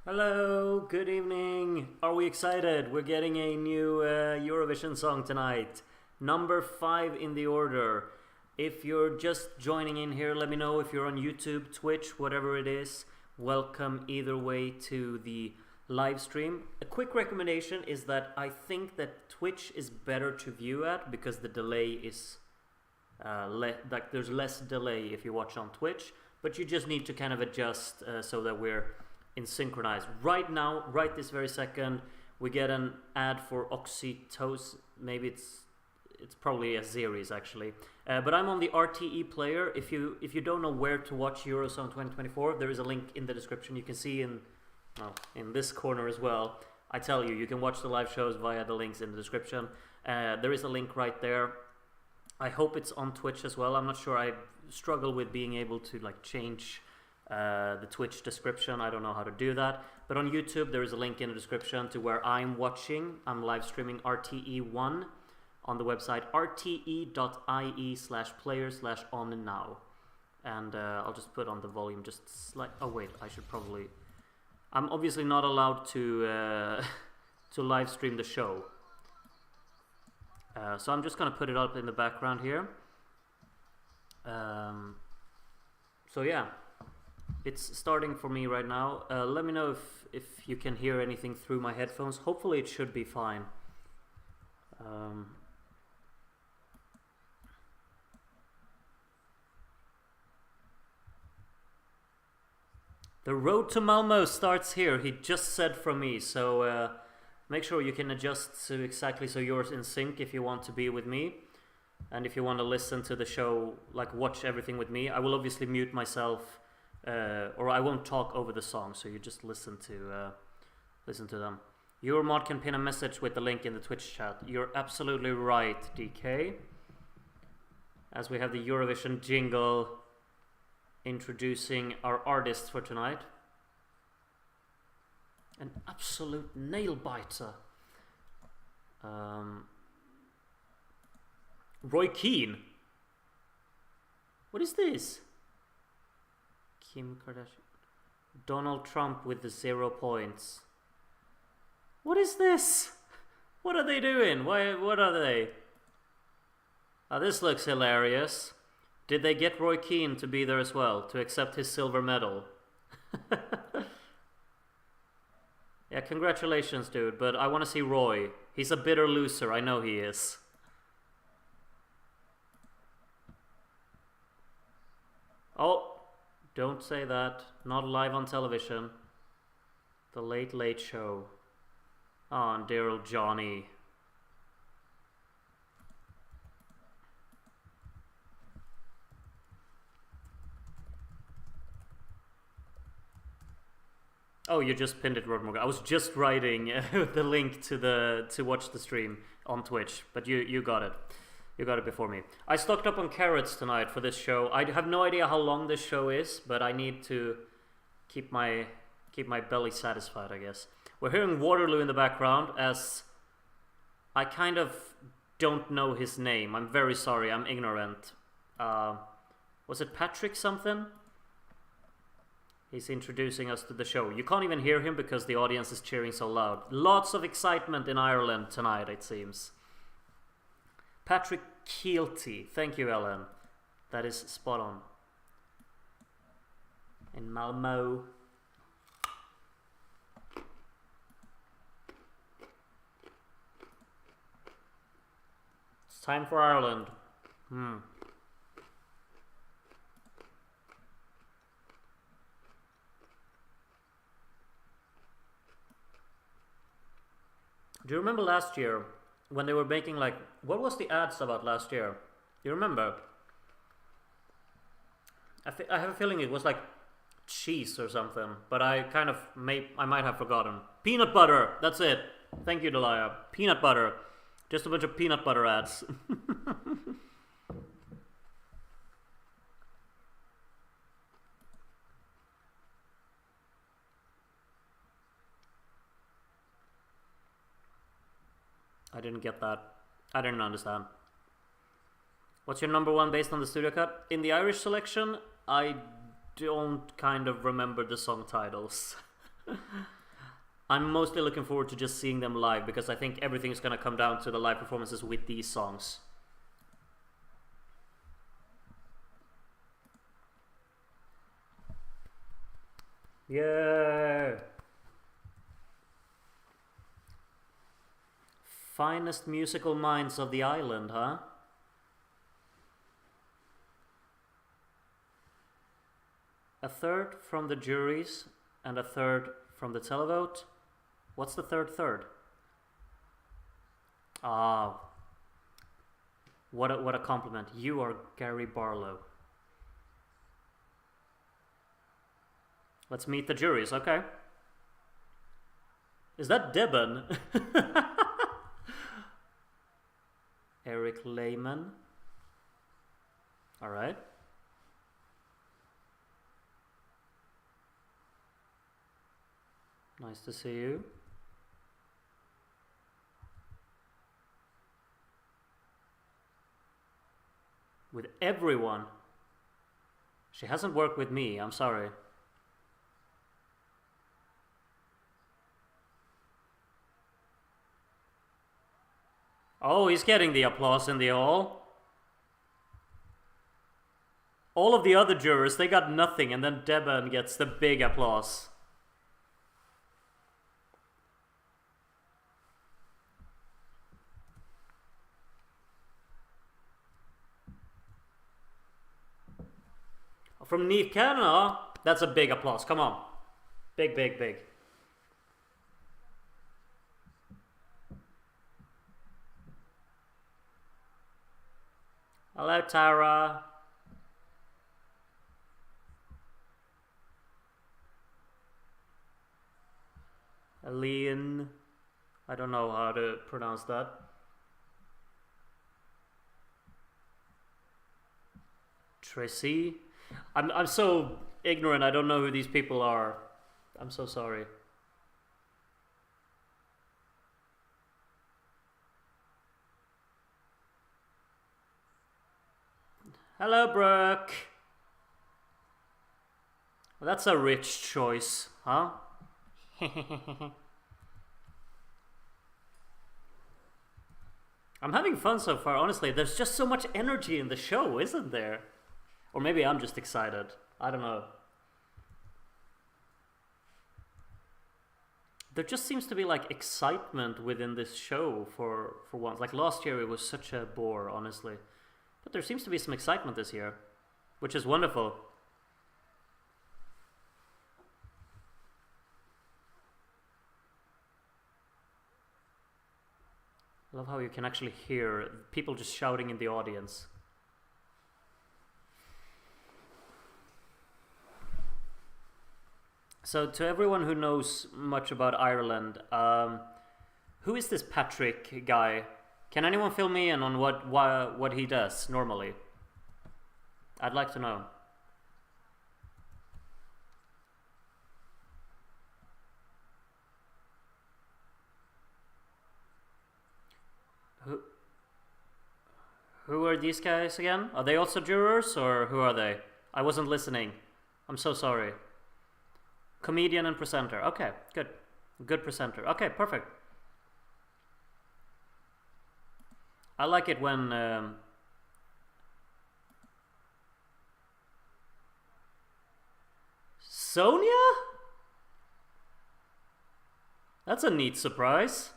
Hello, good evening. Are we excited? We're getting a new Eurovision song tonight. Number 5 in the order. If you're just joining in here, let me know if you're on YouTube, Twitch, whatever it is. Welcome either way to the live stream. A quick recommendation is that I think that Twitch is better to view at because the delay is there's less delay if you watch on Twitch, but you just need to kind of adjust so that we're in synchronized. Right now, right this very second, we get an ad for oxytocin. Maybe it's probably a series actually. But I'm on the RTE player. If you don't know where to watch Eurosong 2024, there is a link in the description. You can see in this corner as well. I tell you, you can watch the live shows via the links in the description. There is a link right there. I hope it's on Twitch as well. I'm not sure. I struggle with being able to change the Twitch description. I don't know how to do that. But on YouTube, there is a link in the description to where I'm watching. I'm live streaming RTE1 on the website rte.ie/player/on now. And I'll just put on the volume just slight. Oh wait, I should probably. I'm obviously not allowed to to live stream the show. So I'm just gonna put it up in the background here. So yeah. It's starting for me right now. Let me know if you can hear anything through my headphones. Hopefully it should be fine. The road to Malmo starts here, he just said from me. So make sure you can adjust to exactly so you're in sync if you want to be with me. And if you want to listen to the show, watch everything with me. I will obviously mute myself. Or I won't talk over the song, so you just listen to them. Your mod can pin a message with the link in the Twitch chat. You're absolutely right, DK. As we have the Eurovision jingle introducing our artists for tonight. An absolute nail biter. Roy Keane. What is this? Kim Kardashian. Donald Trump with the 0 points. What is this? What are they doing? What are they? Oh, this looks hilarious. Did they get Roy Keane to be there as well, to accept his silver medal? Yeah, congratulations, dude, but I want to see Roy. He's a bitter loser, I know he is. Oh! Don't say that. Not live on television. The Late Late Show. Oh, and dear old Johnny. Oh, you just pinned it, Rodmorgan. I was just writing the link to watch the stream on Twitch, but you got it. You got it before me. I stocked up on carrots tonight for this show. I have no idea how long this show is, but I need to keep my belly satisfied, I guess. We're hearing Waterloo in the background as I kind of don't know his name. I'm very sorry, I'm ignorant. Was it Patrick something? He's introducing us to the show. You can't even hear him because the audience is cheering so loud. Lots of excitement in Ireland tonight, it seems. Patrick Keelty. Thank you, Ellen. That is spot on. In Malmo. It's time for Ireland. Do you remember last year when they were making what was the ads about last year? You remember? I have a feeling it was cheese or something, but I might have forgotten. Peanut butter, that's it. Thank you, Delia. Peanut butter. Just a bunch of peanut butter ads. I didn't get that. I didn't understand. What's your number one based on the studio cut? In the Irish selection, I don't kind of remember the song titles. I'm mostly looking forward to just seeing them live because I think everything's gonna come down to the live performances with these songs. Yeah. Finest musical minds of the island, huh? A third from the juries and a third from the televote. What's the third? Ah, what a compliment. You are Gary Barlow. Let's meet the juries, okay. Is that Deben? Eric Lehman. Alright. Nice to see you. With everyone. She hasn't worked with me, I'm sorry. Oh, he's getting the applause in the hall. All of the other jurors, they got nothing, and then Deben gets the big applause. From Neve Canada, that's a big applause. Come on. Big, big, big. Hello, Tara. Aline. I don't know how to pronounce that. Tracy. I'm so ignorant, I don't know who these people are. I'm so sorry. Hello, Brooke. Well, that's a rich choice, huh? I'm having fun so far, honestly. There's just so much energy in the show, isn't there? Or maybe I'm just excited. I don't know. There just seems to be like excitement within this show for once. Like last year it was such a bore, honestly. But there seems to be some excitement this year, which is wonderful. I love how you can actually hear people just shouting in the audience. So to everyone who knows much about Ireland, who is this Patrick guy? Can anyone fill me in on what he does normally? I'd like to know. Who are these guys again? Are they also jurors or who are they? I wasn't listening. I'm so sorry. Comedian and presenter. Okay, good. Good presenter. Okay, perfect. I like it when Sonia? That's a neat surprise.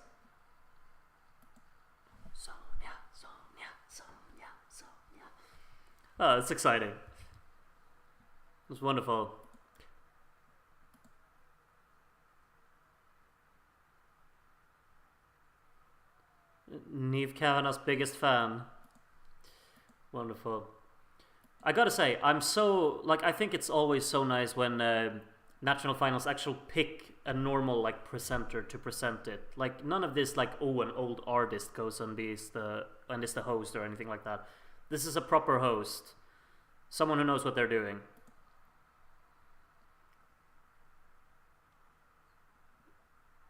Sonia. Oh, that's exciting. It was wonderful. Neve Kavanagh's biggest fan. Wonderful. I gotta say, I'm so, like, I think it's always so nice when national finals actually pick a normal, like, presenter to present it. Like, none of this, like, oh, an old artist goes and is the host or anything like that. This is a proper host. Someone who knows what they're doing.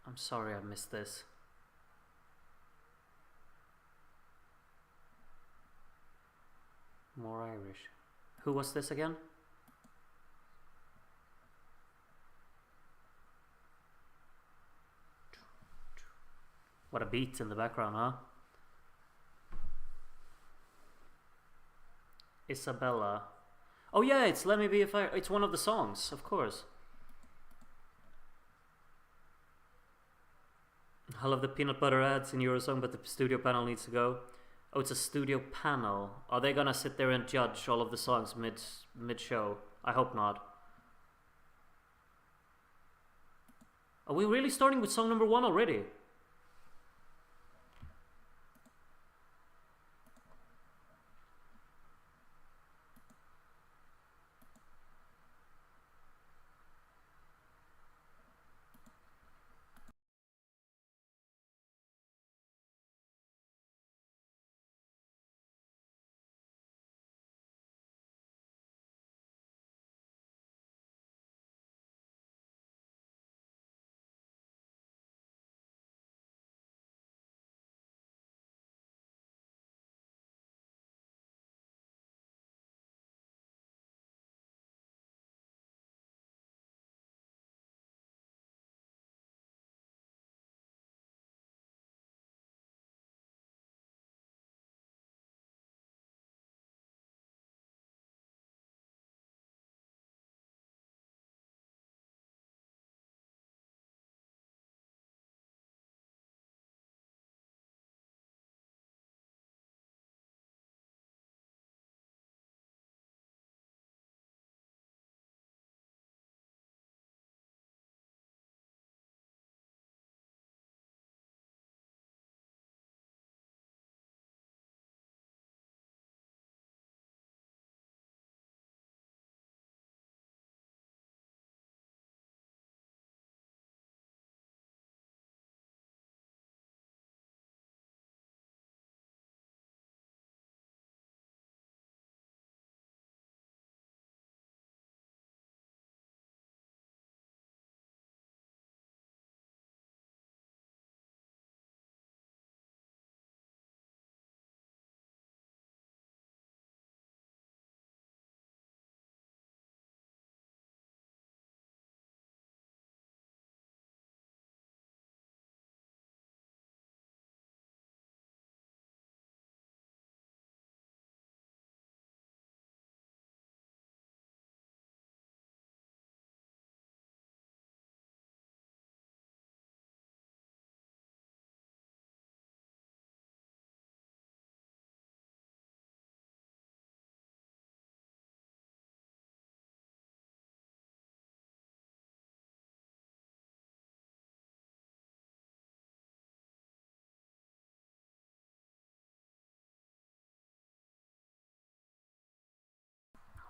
I'm sorry I missed this. More Irish. Who was this again? What a beat in the background, huh? Isabella. Oh yeah, it's Let Me Be a Fire. It's one of the songs, of course. I love the peanut butter ads in Eurosong, but the studio panel needs to go. Oh, it's a studio panel. Are they gonna sit there and judge all of the songs mid show? I hope not. Are we really starting with song number 1 already?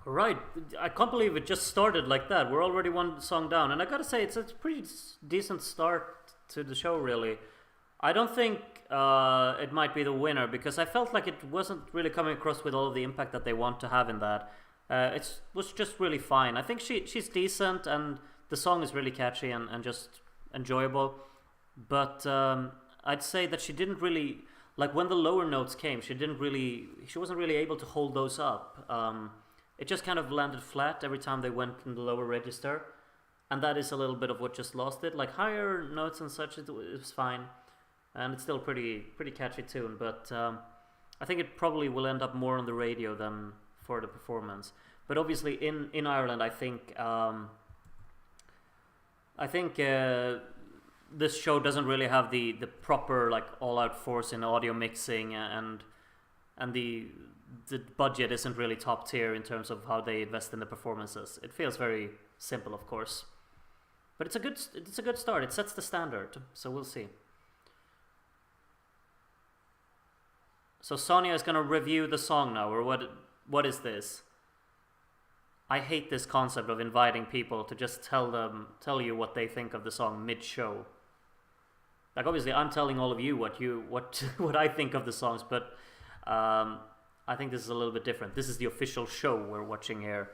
Right, I can't believe it just started like that. We're already one song down, and I gotta say, it's a pretty decent start to the show, really. I don't think it might be the winner because I felt like it wasn't really coming across with all of the impact that they want to have in that. It was just really fine. I think she's decent, and the song is really catchy and just enjoyable. But I'd say that she didn't really like when the lower notes came. She wasn't really able to hold those up. It just kind of landed flat every time they went in the lower register, and that is a little bit of what just lost it. Like higher notes and such, it was fine, and it's still pretty catchy tune. But I think it probably will end up more on the radio than for the performance. But obviously in Ireland, I think this show doesn't really have the proper like all out force in audio mixing, and the budget isn't really top tier in terms of how they invest in the performances. It feels very simple, of course, but it's a good start. It sets the standard, so we'll see. So Sonia is gonna review the song now, or what is this? I hate this concept of inviting people to just tell you what they think of the song mid-show. Like obviously I'm telling all of you what I think of the songs, but I think this is a little bit different. This is the official show we're watching here.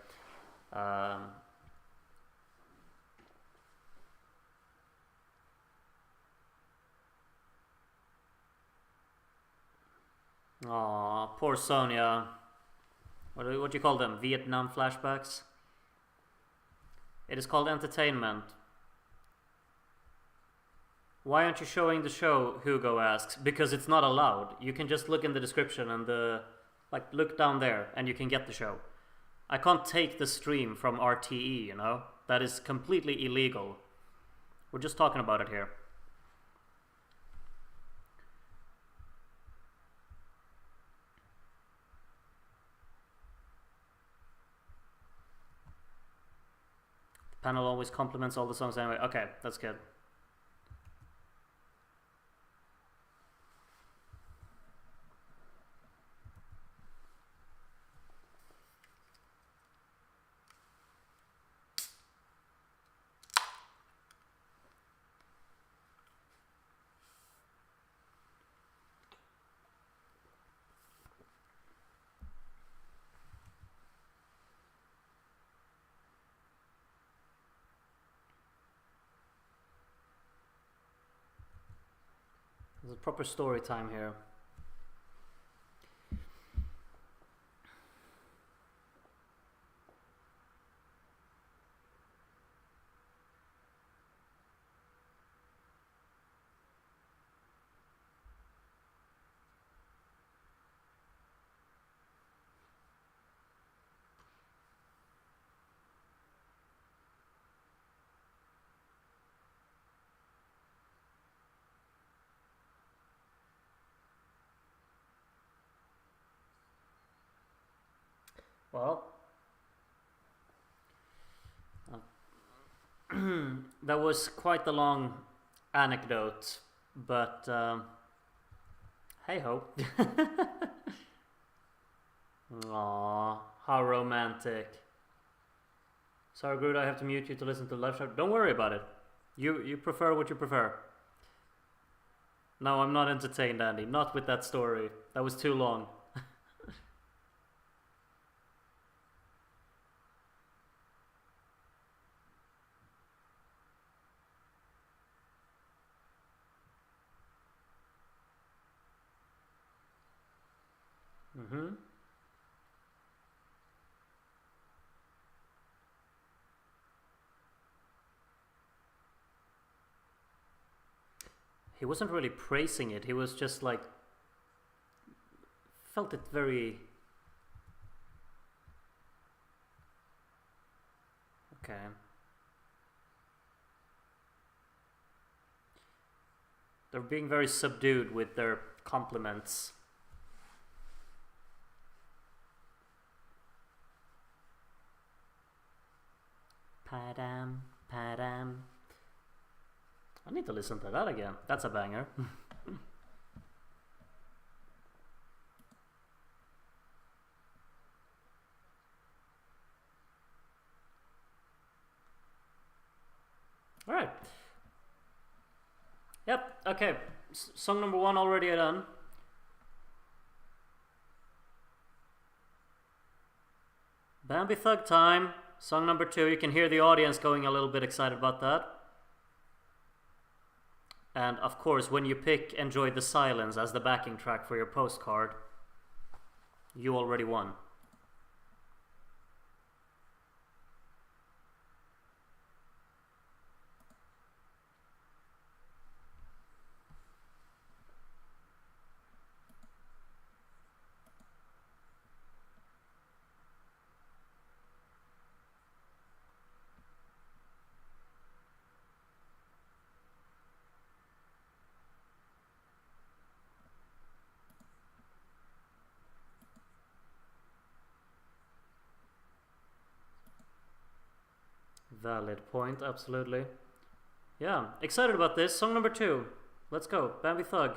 Aw, poor Sonia. What do you call them? Vietnam flashbacks? It is called entertainment. Why aren't you showing the show? Hugo asks. Because it's not allowed. You can just look in the description and look down there and you can get the show. I can't take the stream from RTE, you know? That is completely illegal. We're just talking about it here. The panel always compliments all the songs anyway. Okay, that's good. There's a proper story time here. Well, that was quite a long anecdote, but hey ho. Aww, how romantic. Sorry, Groot, I have to mute you to listen to the live show. Don't worry about it. You prefer what you prefer. No, I'm not entertained, Andy. Not with that story. That was too long. Mm-hmm. He wasn't really praising it. He was just like felt it very okay. They're being very subdued with their compliments. Padam, padam. I need to listen to that again. That's a banger. Alright. Yep, okay. Song number 1 already done. Bambi Thug time. Song number 2. You can hear the audience going a little bit excited about that. And of course, when you pick Enjoy the Silence as the backing track for your postcard, you already won. Valid point, absolutely. Yeah, excited about this. Song number 2. Let's go. Bambi Thug.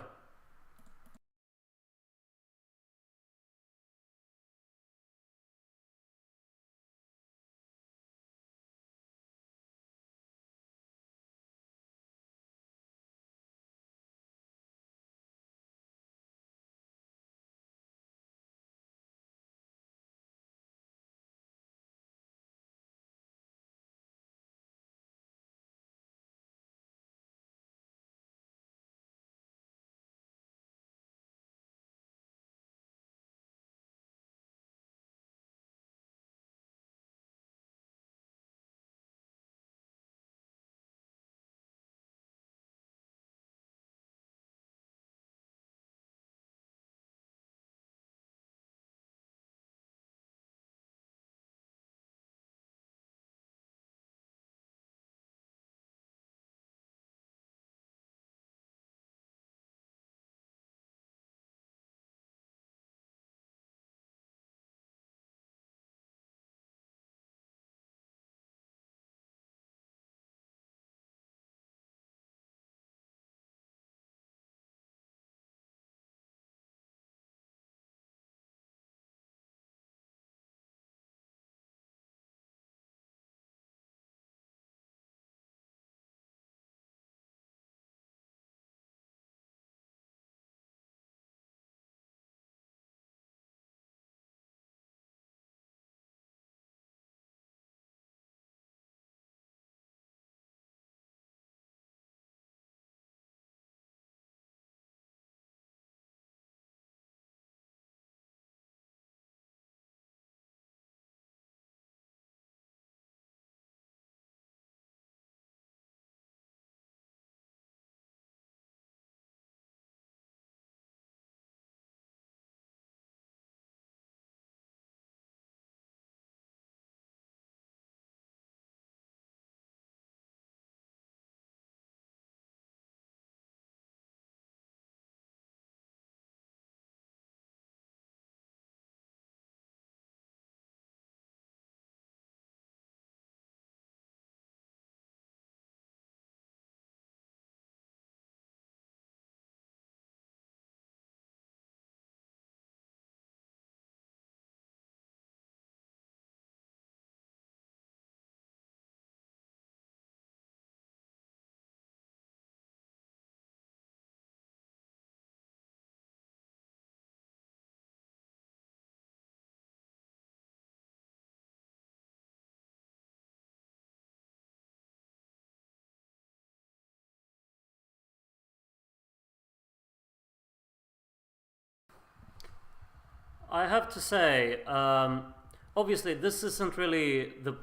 I have to say, obviously, this isn't really the.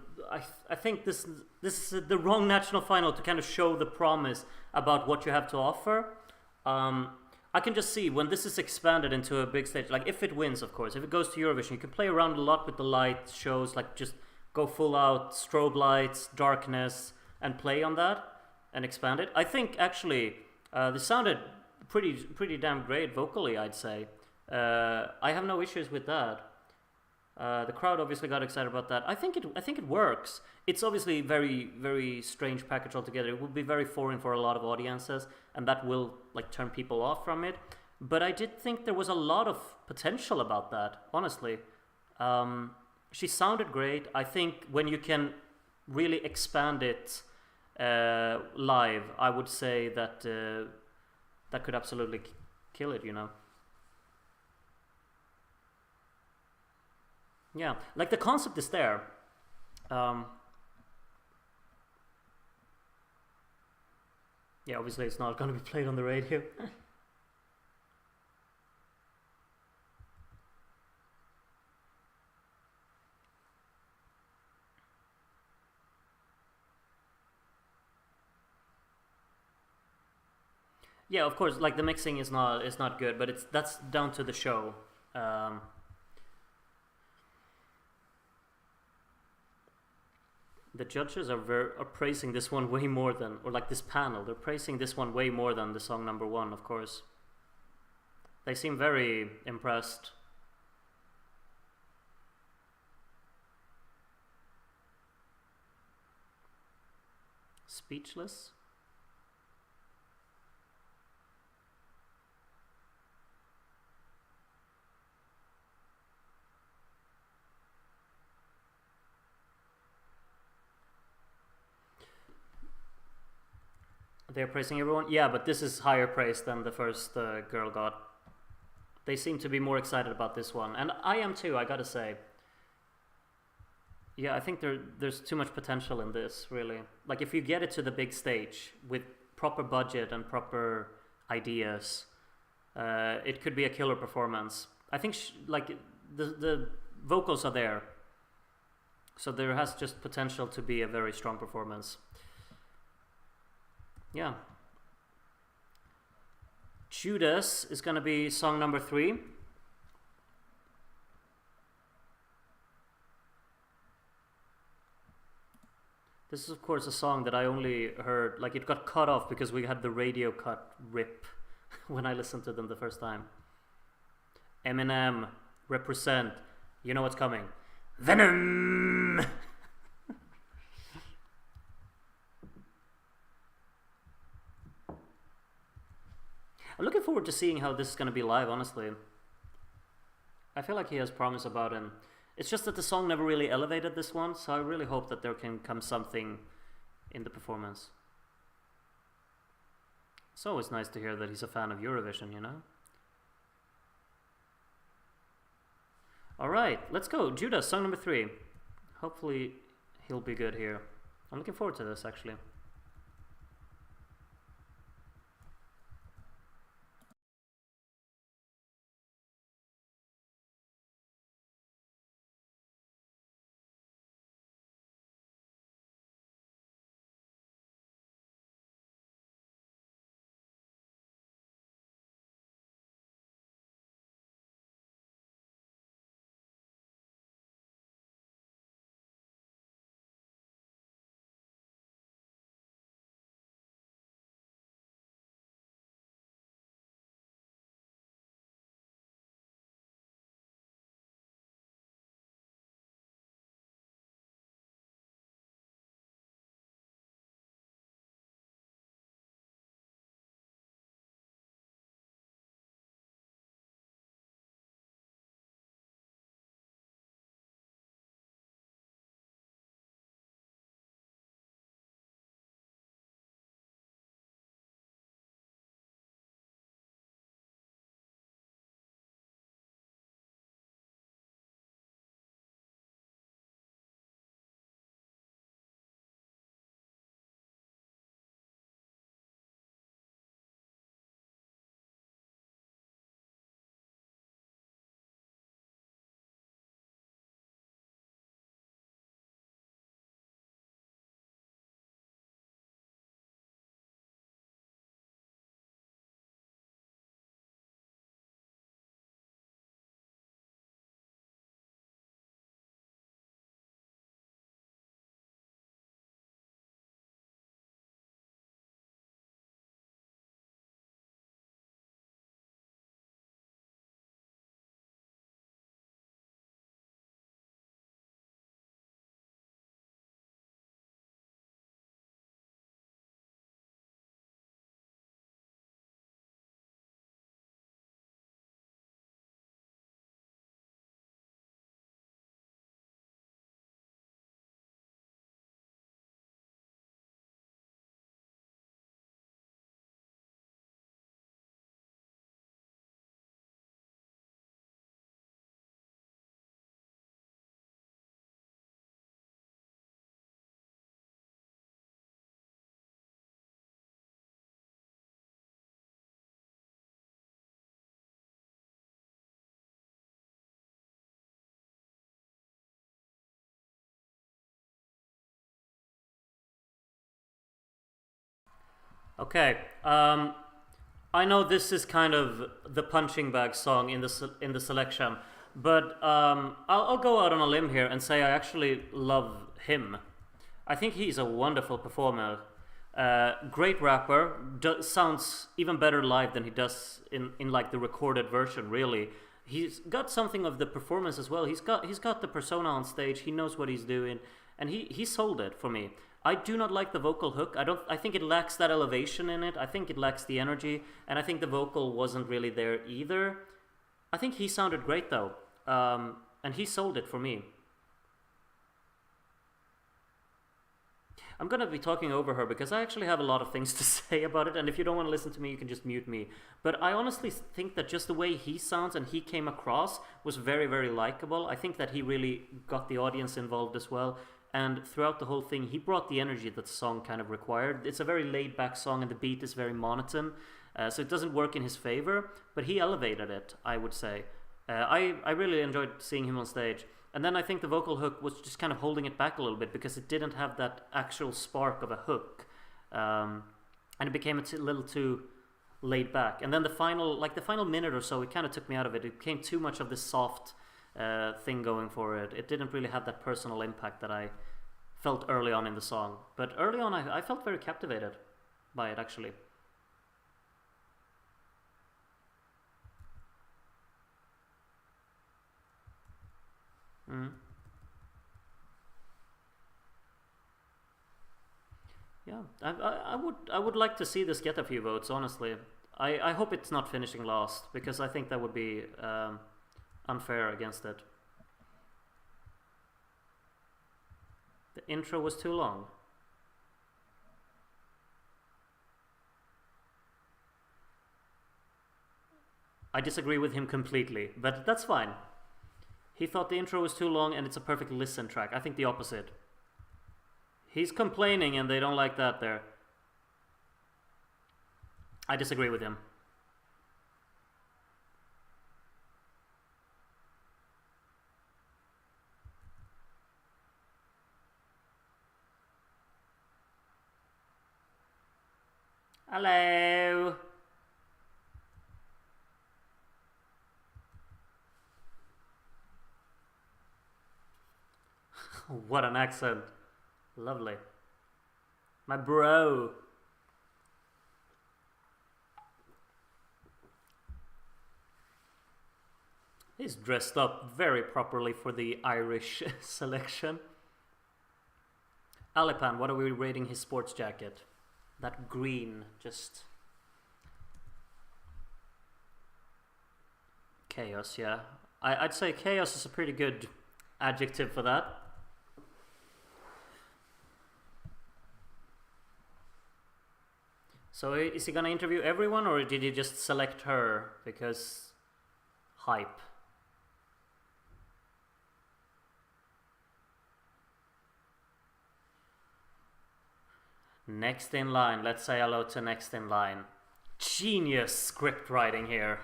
I think this is the wrong national final to kind of show the promise about what you have to offer. Um, I can just see when this is expanded into a big stage, like if it wins, of course, if it goes to Eurovision, you can play around a lot with the light shows, like just go full out strobe lights, darkness, and play on that and expand it. I think actually this sounded pretty damn great vocally, I'd say. I have no issues with that. The crowd obviously got excited about that. I think it works. It's obviously very strange package altogether. It would be very foreign for a lot of audiences, and that will like turn people off from it. But I did think there was a lot of potential about that. Honestly, she sounded great. I think when you can really expand it live, I would say that that could absolutely kill it. You know. Yeah, like the concept is there. Um, yeah, obviously it's not going to be played on the radio. Yeah, of course, like the mixing is not good, but it's that's down to the show. Um, the judges are praising this one way more than, or like this panel, they're praising this one way more than the song number one, of course. They seem very impressed. Speechless? They're praising everyone? Yeah, but this is higher praise than the first girl got. They seem to be more excited about this one. And I am too, I gotta say. Yeah, I think there's too much potential in this, really. Like, if you get it to the big stage with proper budget and proper ideas, it could be a killer performance. I think, like, the vocals are there. So there has just potential to be a very strong performance. Yeah. Judas is gonna be song number 3. This is of course a song that I only heard, like it got cut off because we had the radio cut rip when I listened to them the first time. Eminem, represent, you know what's coming. Venom! I'm looking forward to seeing how this is going to be live, honestly. I feel like he has promise about him. It's just that the song never really elevated this one, so I really hope that there can come something in the performance. It's always nice to hear that he's a fan of Eurovision, you know? Alright, let's go. Judas, song number 3. Hopefully he'll be good here. I'm looking forward to this, actually. Okay. I know this is kind of the punching bag song in in the selection, but I'll go out on a limb here and say I actually love him. I think he's a wonderful performer. Great rapper. Sounds even better live than he does in like the recorded version. Really, he's got something of the performance as well. He's got the persona on stage. He knows what he's doing, and he sold it for me. I do not like the vocal hook. I think it lacks that elevation in it. I think it lacks the energy, and I think the vocal wasn't really there either. I think he sounded great though, and he sold it for me. I'm gonna be talking over her because I actually have a lot of things to say about it, and if you don't want to listen to me, you can just mute me. But I honestly think that just the way he sounds and he came across was very, very likable. I think that he really got the audience involved as well. And throughout the whole thing, he brought the energy that the song kind of required. It's a very laid back song, and the beat is very monotone, so it doesn't work in his favor. But he elevated it, I would say. I really enjoyed seeing him on stage. And then I think the vocal hook was just kind of holding it back a little bit because it didn't have that actual spark of a hook, and it became a little too laid back. And then the final minute or so, it kind of took me out of it. It became too much of this soft thing going for it. It didn't really have that personal impact that I felt early on in the song. But early on, I felt very captivated by it actually. Mm. Yeah, I would like to see this get a few votes. Honestly, I hope it's not finishing last because I think that would be unfair against it. The intro was too long. I disagree with him completely, but that's fine. He thought the intro was too long and it's a perfect listen track. I think the opposite. He's complaining and they don't like that there. I disagree with him. Hello. What an accent. Lovely. My bro. He's dressed up very properly for the Irish selection. Alipan, what are we rating his sports jacket? That green, just... Chaos, yeah. I'd say chaos is a pretty good adjective for that. So is he gonna interview everyone or did he just select her because hype? Next in line, let's say hello to next in line. Genius script writing here.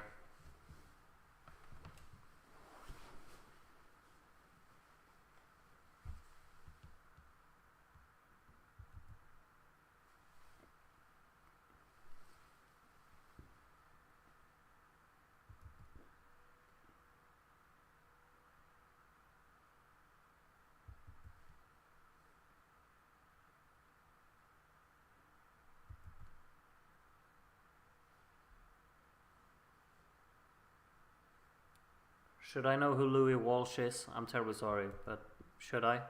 Should I know who Louis Walsh is? I'm terribly sorry, but should I?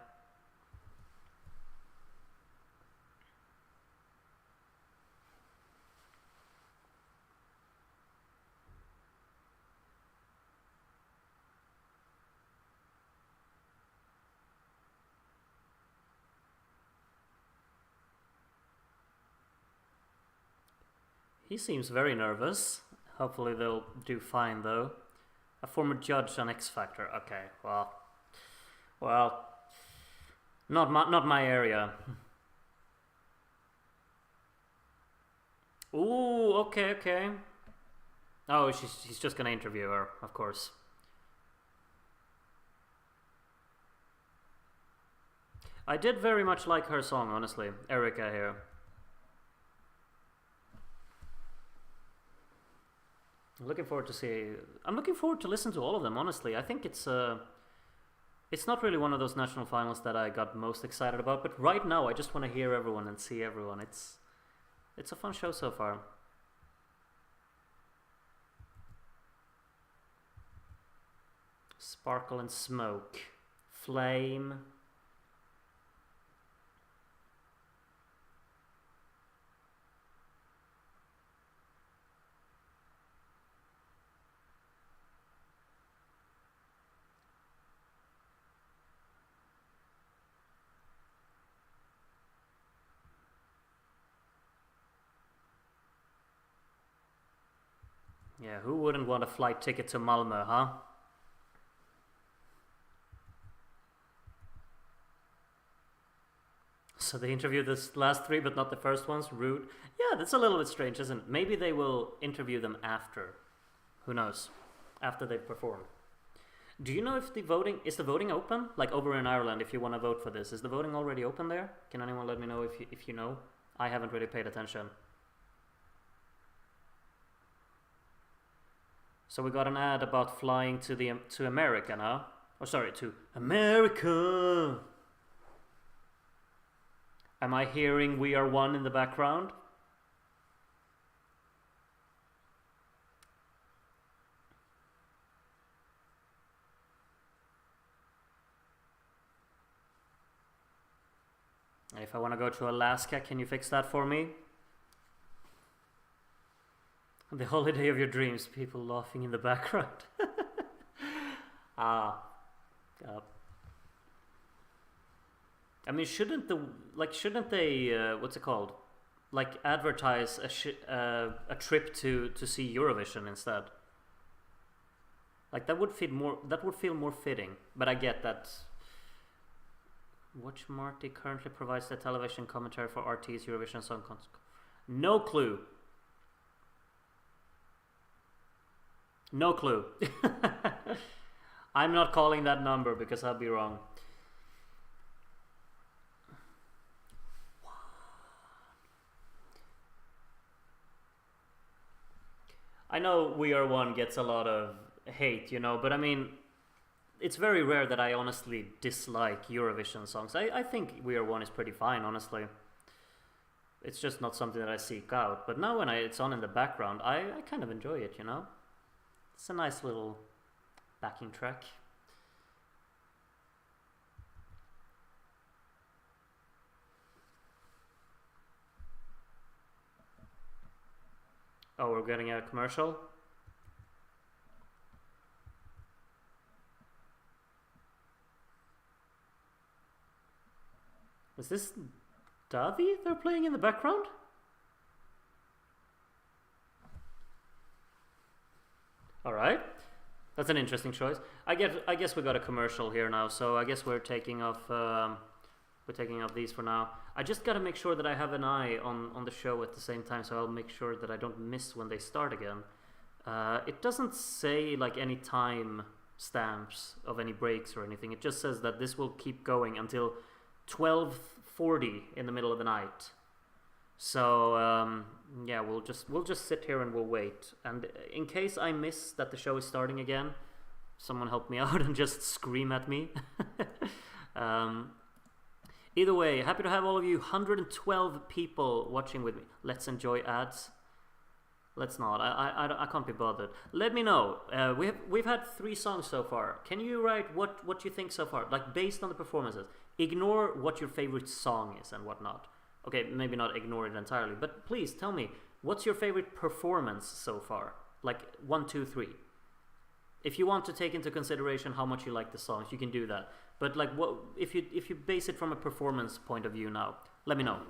He seems very nervous. Hopefully they'll do fine though. A former judge on X Factor. Okay, well, not my area. Ooh, okay. Oh, he's just gonna interview her, of course. I did very much like her song, honestly. Erica here. looking forward to see. I'm looking forward to listen to all of them. Honestly, I think it's not really one of those national finals that I got most excited about. But right now, I just want to hear everyone and see everyone. It's a fun show so far. Sparkle and Smoke, Flame. Yeah, who wouldn't want a flight ticket to Malmö, huh? So they interviewed the last three, but not the first ones. Rude. Yeah, that's a little bit strange, isn't it? Maybe they will interview them after. Who knows? After they've performed. Do you know if the voting is open? Like over in Ireland, if you want to vote for this, is the voting already open there? Can anyone let me know if you know? I haven't really paid attention. So we got an ad about flying to America now. Oh, sorry, to America. Am I hearing We Are One in the background? And if I want to go to Alaska, can you fix that for me? The holiday of your dreams, people laughing in the background. I mean, shouldn't they what's it called? Like advertise a trip to see Eurovision instead? Like that would feel more fitting. But I get that. Watch Marty currently provides the television commentary for RT's Eurovision Song Contest. No clue. No clue. I'm not calling that number because I'll be wrong. I know We Are One gets a lot of hate, but I mean, it's very rare that I honestly dislike Eurovision songs. I think We Are One is pretty fine, honestly. It's just not something that I seek out. But now when it's on in the background, I kind of enjoy it, It's a nice little backing track. Oh, we're getting a commercial? Is this Davi they're playing in the background? Alright. That's an interesting choice. I guess we got a commercial here now, so I guess we're taking off these for now. I just gotta make sure that I have an eye on the show at the same time, so I'll make sure that I don't miss when they start again. It doesn't say like any time stamps of any breaks or anything. It just says that this will keep going until 12:40 in the middle of the night. So yeah, we'll just sit here and we'll wait. And in case I miss that the show is starting again, someone help me out and just scream at me. Either way, happy to have all of you. 112 people watching with me. Let's enjoy ads. Let's not. I can't be bothered. Let me know. We've had 3 songs so far. Can you write what you think so far? Like based on the performances. Ignore what your favorite song is and whatnot. Okay, maybe not ignore it entirely, but please tell me, what's your favorite performance so far? Like 1, 2, 3. If you want to take into consideration how much you like the songs, you can do that. But like, what if you base it from a performance point of view now? Let me know.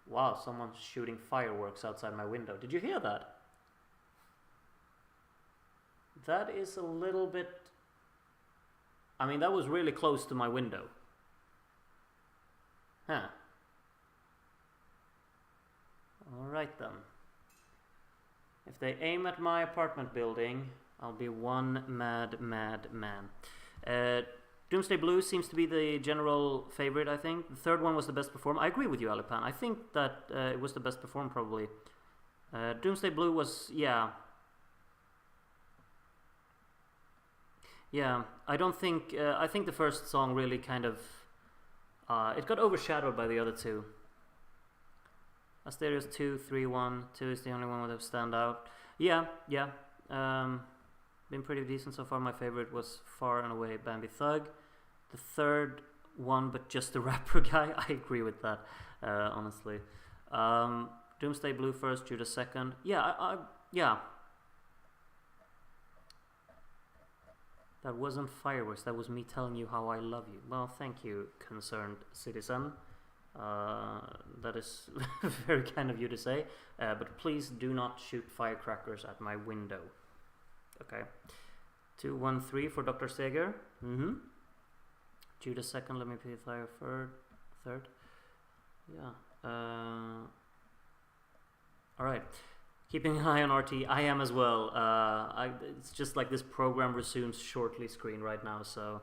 Wow, someone's shooting fireworks outside my window. Did you hear that? That is a little bit... I mean, that was really close to my window. Huh. Alright then. If they aim at my apartment building, I'll be one mad man. Doomsday Blue seems to be the general favorite, I think. The third one was the best performed. I agree with you, Alipan. I think that it was the best performed, probably. Doomsday Blue was, yeah. Yeah, I don't think. I think the first song really kind of. It got overshadowed by the other two. Asterios 2, 3, 1. 2 is the only one that stand out. Yeah. Been pretty decent so far. My favorite was far and away Bambi Thug. The third one, but just the rapper guy. I agree with that, honestly. Doomsday Blue first, Judas second. Yeah. That wasn't fireworks, that was me telling you how I love you. Well, thank you, concerned citizen. That is very kind of you to say. But please do not shoot firecrackers at my window. Okay. 2, 1, 3 for Dr. Seger. Judas second, let me play fire third. Yeah. Alright. Keeping an eye on RT, I am as well. It's just like this program resumes shortly screen right now, so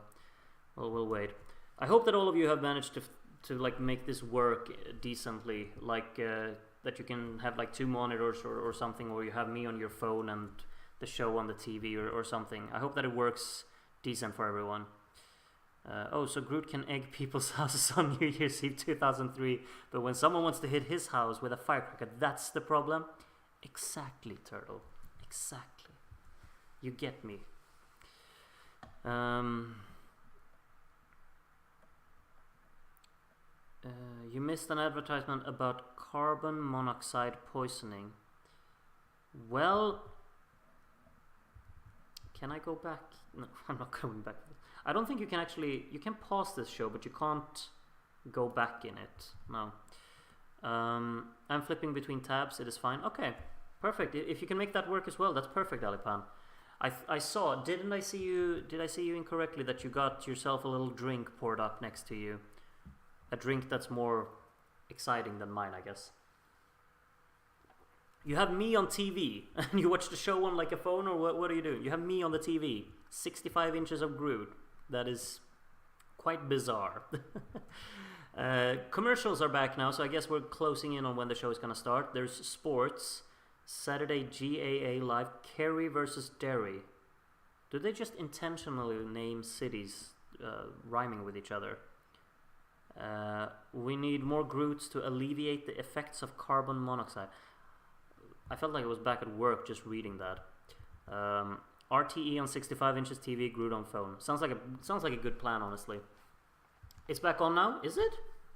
we'll wait. I hope that all of you have managed to like make this work decently, like that you can have like 2 monitors or something, or you have me on your phone and the show on the TV or something. I hope that it works decent for everyone. So Groot can egg people's houses on New Year's Eve 2003, but when someone wants to hit his house with a firecracker, that's the problem? Exactly, Turtle. Exactly. You get me. You missed an advertisement about carbon monoxide poisoning. Well, can I go back? No, I'm not going back. I don't think you can actually... You can pause this show, but you can't go back in it. No. I'm flipping between tabs. It is fine. Okay, perfect. If you can make that work as well, that's perfect, Alipan. I saw. Did I see you incorrectly that you got yourself a little drink poured up next to you? A drink that's more exciting than mine, I guess. You have me on TV and you watch the show on like a phone, or what are you doing? You have me on the TV. 65 inches of Groot. That is quite bizarre. Commercials are back now, so I guess we're closing in on when the show is going to start. There's sports. Saturday GAA Live, Kerry versus Derry. Do they just intentionally name cities rhyming with each other? We need more Groots to alleviate the effects of carbon monoxide. I felt like I was back at work just reading that. RTE on 65 inches TV, Groot on phone. Sounds like a good plan, honestly. It's back on now, is it?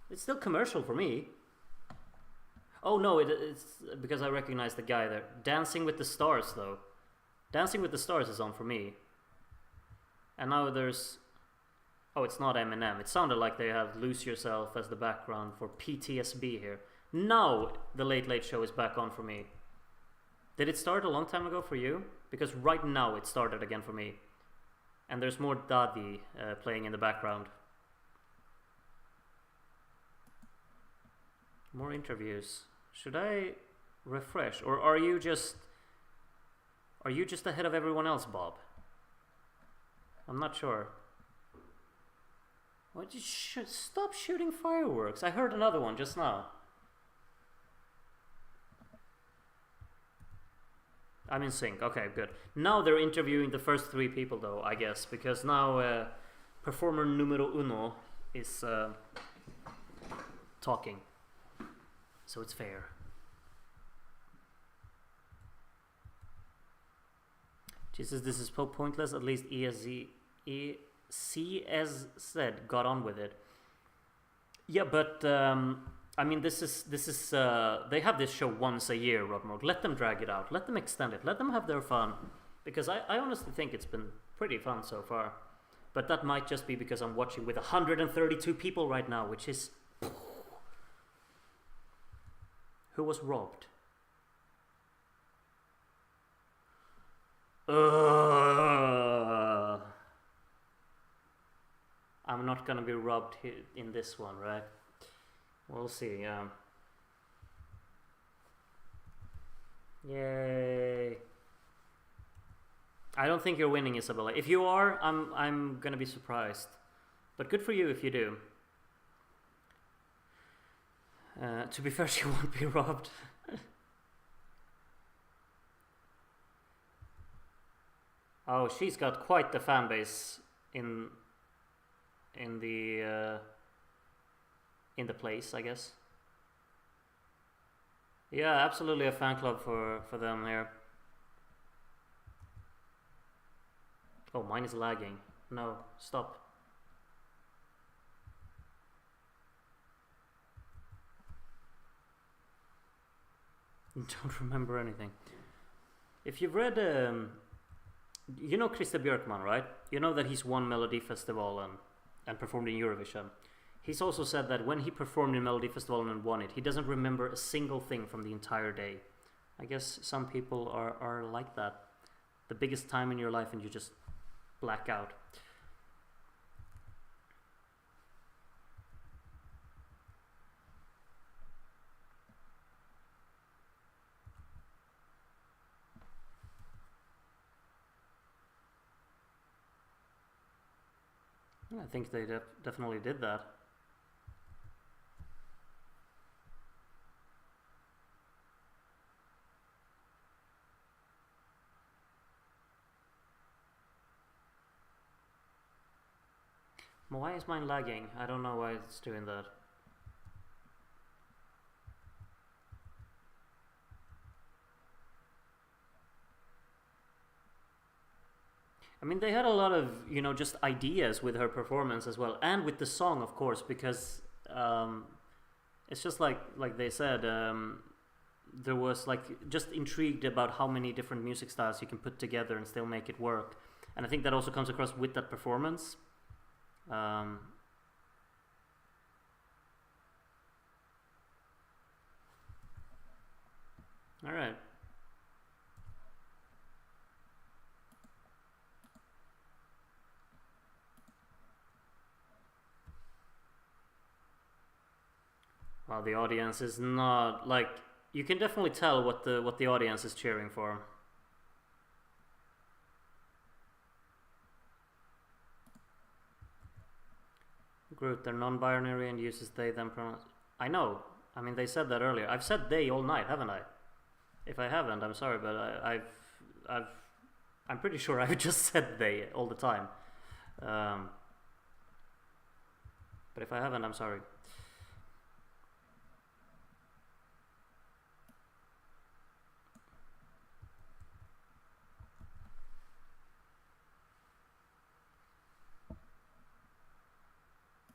It's still commercial for me. Oh no, it's because I recognize the guy there. Dancing with the Stars, though. Dancing with the Stars is on for me. And now there's... Oh, it's not Eminem. It sounded like they had Lose Yourself as the background for PTSB here. Now the Late Late Show is back on for me. Did it start a long time ago for you? Because right now it started again for me. And there's more Dadi playing in the background. More interviews. Should I refresh? Or are you just ahead of everyone else, Bob? I'm not sure. What? Stop shooting fireworks. I heard another one just now. I'm in sync. Okay, good. Now they're interviewing the first 3 people, though, I guess, because now performer numero uno is talking. So it's fair. Jesus, this is pointless. At least CS said got on with it. Yeah, but I mean, this is they have this show once a year, Rodmorg. Let them drag it out. Let them extend it. Let them have their fun. Because I honestly think it's been pretty fun so far. But that might just be because I'm watching with 132 people right now, which is... Who was robbed? I'm not gonna be robbed here in this one, right? We'll see, yeah. Yay. I don't think you're winning, Isabella. If you are, I'm gonna be surprised. But good for you if you do. To be fair, she won't be robbed. Oh, she's got quite the fan base in in the uh, in the place, I guess. Yeah, absolutely a fan club for them here. Oh, mine is lagging. No, stop. Don't remember anything. If you've read, you know Christer Björkman, right? You know that he's won Melody Festival and performed in Eurovision. He's also said that when he performed in Melody Festival and won it, he doesn't remember a single thing from the entire day. I guess some people are like that. The biggest time in your life and you just black out. I think they definitely did that. Why is mine lagging? I don't know why it's doing that. I mean, they had a lot of, just ideas with her performance as well, and with the song, of course, because it's just like they said, there was like just intrigued about how many different music styles you can put together and still make it work, and I think that also comes across with that performance. All right. Well, the audience is not like you can definitely tell what the audience is cheering for. Groot, they're non-binary and uses they them pronouns. I know. I mean, they said that earlier. I've said they all night, haven't I? If I haven't, I'm sorry, but I've, I'm pretty sure I've just said they all the time. Um, but if I haven't, I'm sorry.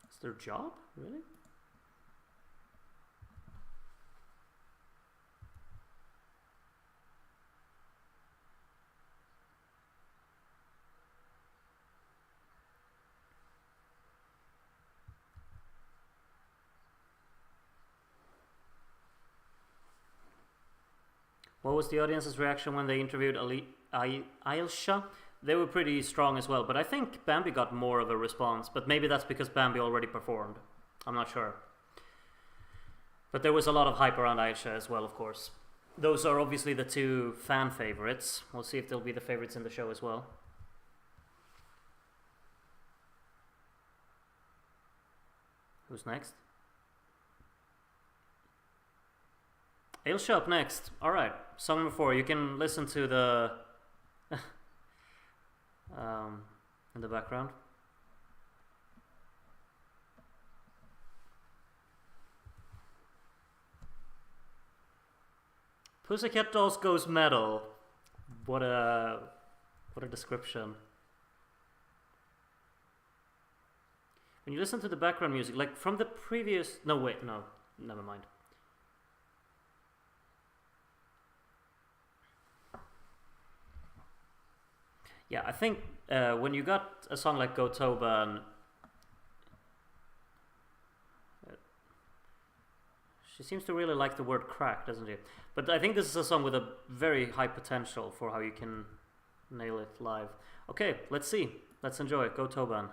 It's their job, really? What was the audience's reaction when they interviewed Ailsha? They were pretty strong as well, but I think Bambi got more of a response. But maybe that's because Bambi already performed. I'm not sure. But there was a lot of hype around Ailsha as well, of course. Those are obviously the two fan favorites. We'll see if they'll be the favorites in the show as well. Who's next? Ailsha up next. Alright, song number 4. You can listen to the in the background. Pussycat Dolls goes metal. What a description. When you listen to the background music, like from the previous... No, wait, no. Never mind. Yeah, I think when you got a song like Go Toban, she seems to really like the word crack, doesn't she? But I think this is a song with a very high potential for how you can nail it live. Okay, let's see. Let's enjoy it. Go Toban.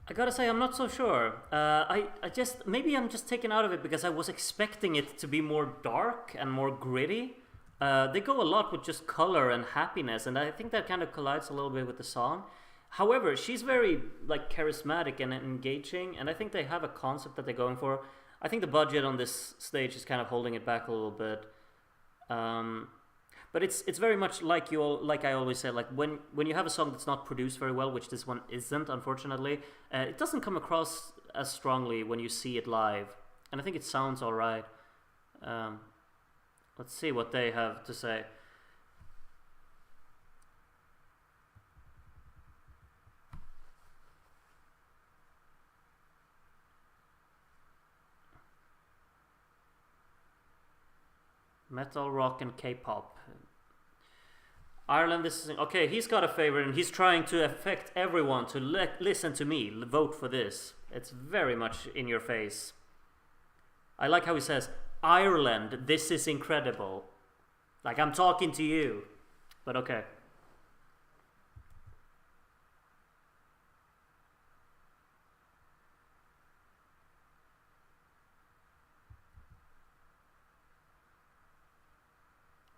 I gotta say, I'm not so sure. I just, maybe I'm just taken out of it because I was expecting it to be more dark and more gritty. They go a lot with just color and happiness, and I think that kind of collides a little bit with the song. However, she's very like charismatic and engaging, and I think they have a concept that they're going for. I think the budget on this stage is kind of holding it back a little bit. But it's very much like like I always say, like when you have a song that's not produced very well, which this one isn't, unfortunately, it doesn't come across as strongly when you see it live, and I think it sounds all right. Let's see what they have to say. Metal, rock, and K-pop. Ireland, this is... Okay, he's got a favorite, and he's trying to affect everyone to listen to me, vote for this. It's very much in your face. I like how he says, Ireland, this is incredible. Like, I'm talking to you. But okay.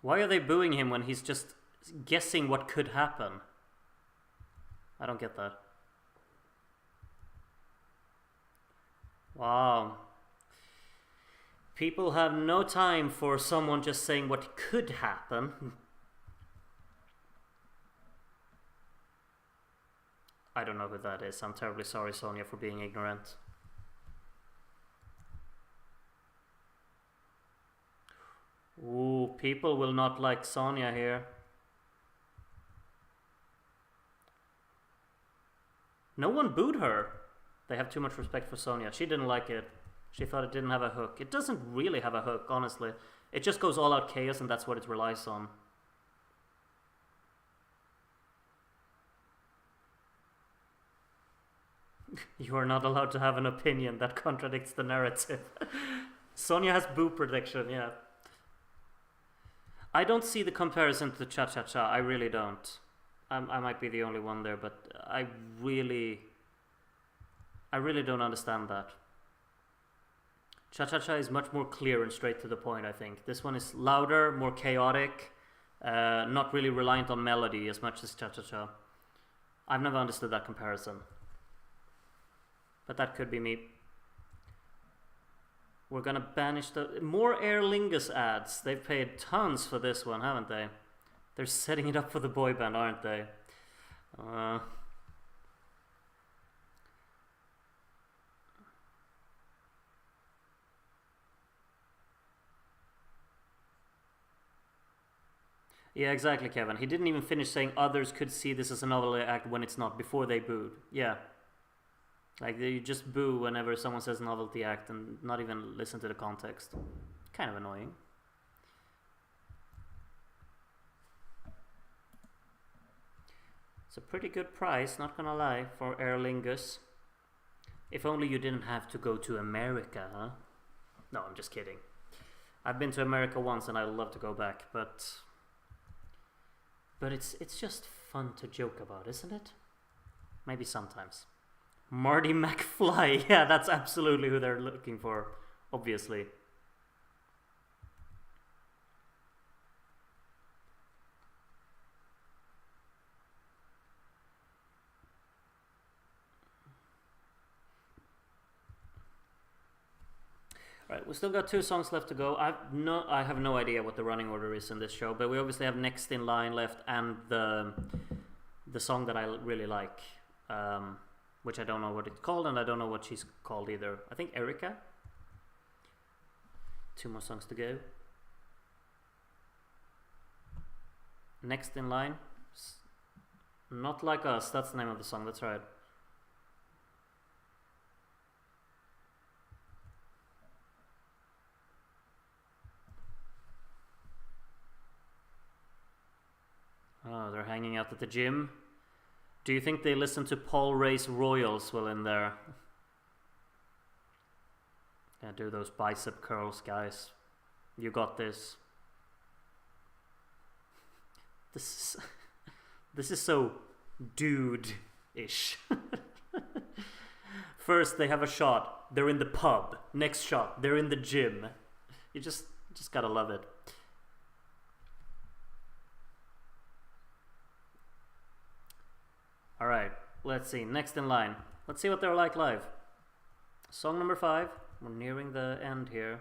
Why are they booing him when he's just guessing what could happen? I don't get that. Wow. People have no time for someone just saying what could happen. I don't know who that is. I'm terribly sorry, Sonia, for being ignorant. Ooh, people will not like Sonia here. No one booed her. They have too much respect for Sonia. She didn't like it. She thought it didn't have a hook. It doesn't really have a hook, honestly. It just goes all out chaos, and that's what it relies on. You are not allowed to have an opinion. That contradicts the narrative. Sonia has boo prediction, yeah. I don't see the comparison to Cha Cha Cha. I really don't. I might be the only one there, but I really don't understand that. Cha Cha Cha is much more clear and straight to the point, I think. This one is louder, more chaotic, not really reliant on melody as much as Cha Cha Cha. I've never understood that comparison. But that could be me. We're gonna banish the... More Aer Lingus ads. They've paid tons for this one, haven't they? They're setting it up for the boy band, aren't they? Yeah, exactly, Kevin. He didn't even finish saying others could see this as a novelty act when it's not, before they booed. Yeah. Like, you just boo whenever someone says novelty act and not even listen to the context. Kind of annoying. It's a pretty good price, not gonna lie, for Aer Lingus. If only you didn't have to go to America, huh? No, I'm just kidding. I've been to America once and I'd love to go back, but it's just fun to joke about, isn't it? Maybe sometimes. Marty McFly, yeah, that's absolutely who they're looking for, obviously. Right, we still got 2 songs left to go. I have no idea what the running order is in this show, but we obviously have Next in Line left and the song that I really like. Which I don't know what it's called, and I don't know what she's called either. I think Erica. 2 more songs to go. Next in Line. Not Like Us, that's the name of the song, that's right. Oh, they're hanging out at the gym. Do you think they listen to Paul Ray's Royals while in there? Yeah, do those bicep curls, guys. You got this. This is so dude-ish. First they have a shot, they're in the pub. Next shot, they're in the gym. You just gotta love it. All right, let's see. Next in line. Let's see what they're like live. Song number 5. We're nearing the end here.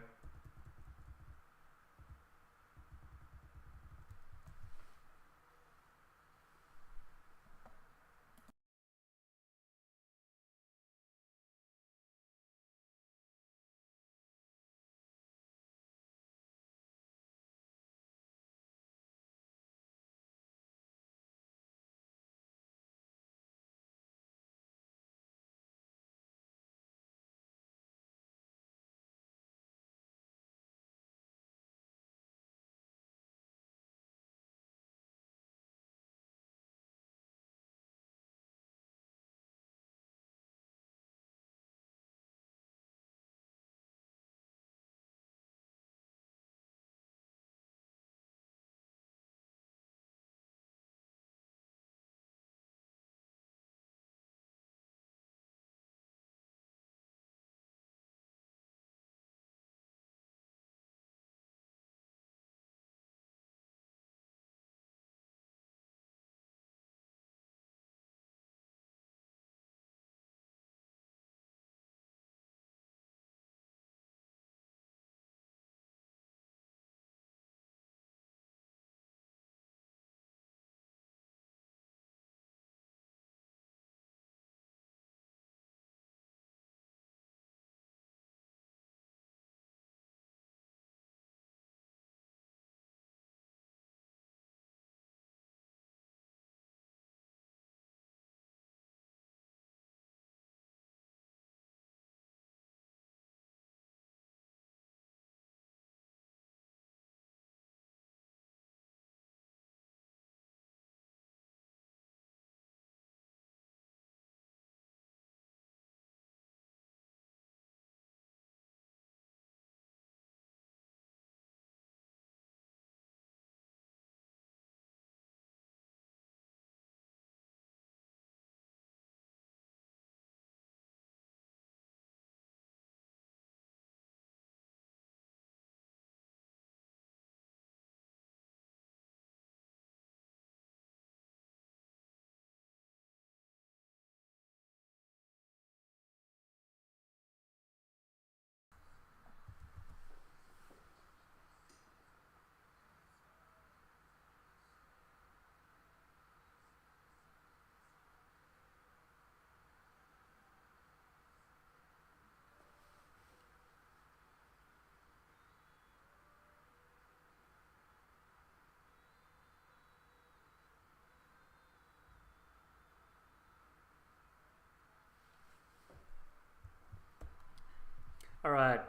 All right.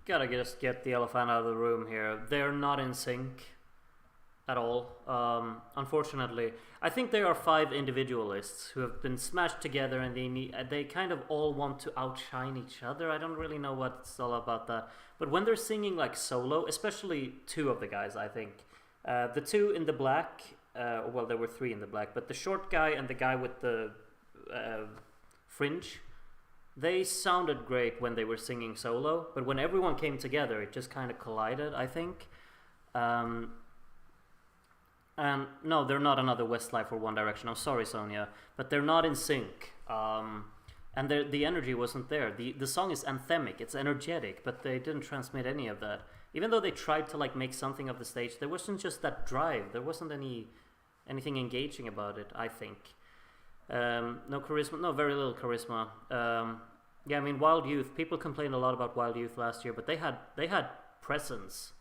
Gotta just get the elephant out of the room here. They're not in sync at all. Unfortunately, I think there are 5 individualists who have been smashed together, and they kind of all want to outshine each other. I don't really know what's all about that. But when they're singing like solo, especially 2 of the guys, I think the 2 in the black. Well, there were 3 in the black, but the short guy and the guy with the fringe. They sounded great when they were singing solo, but when everyone came together, it just kind of collided, I think. And no, they're not another Westlife or One Direction. I'm sorry, Sonia, but they're not in sync. And the energy wasn't there. The song is anthemic, it's energetic, but they didn't transmit any of that. Even though they tried to like make something of the stage, there wasn't just that drive. There wasn't anything engaging about it, I think. No charisma, no, very little charisma. Yeah, I mean, Wild Youth, people complained a lot about Wild Youth last year, but they had presence.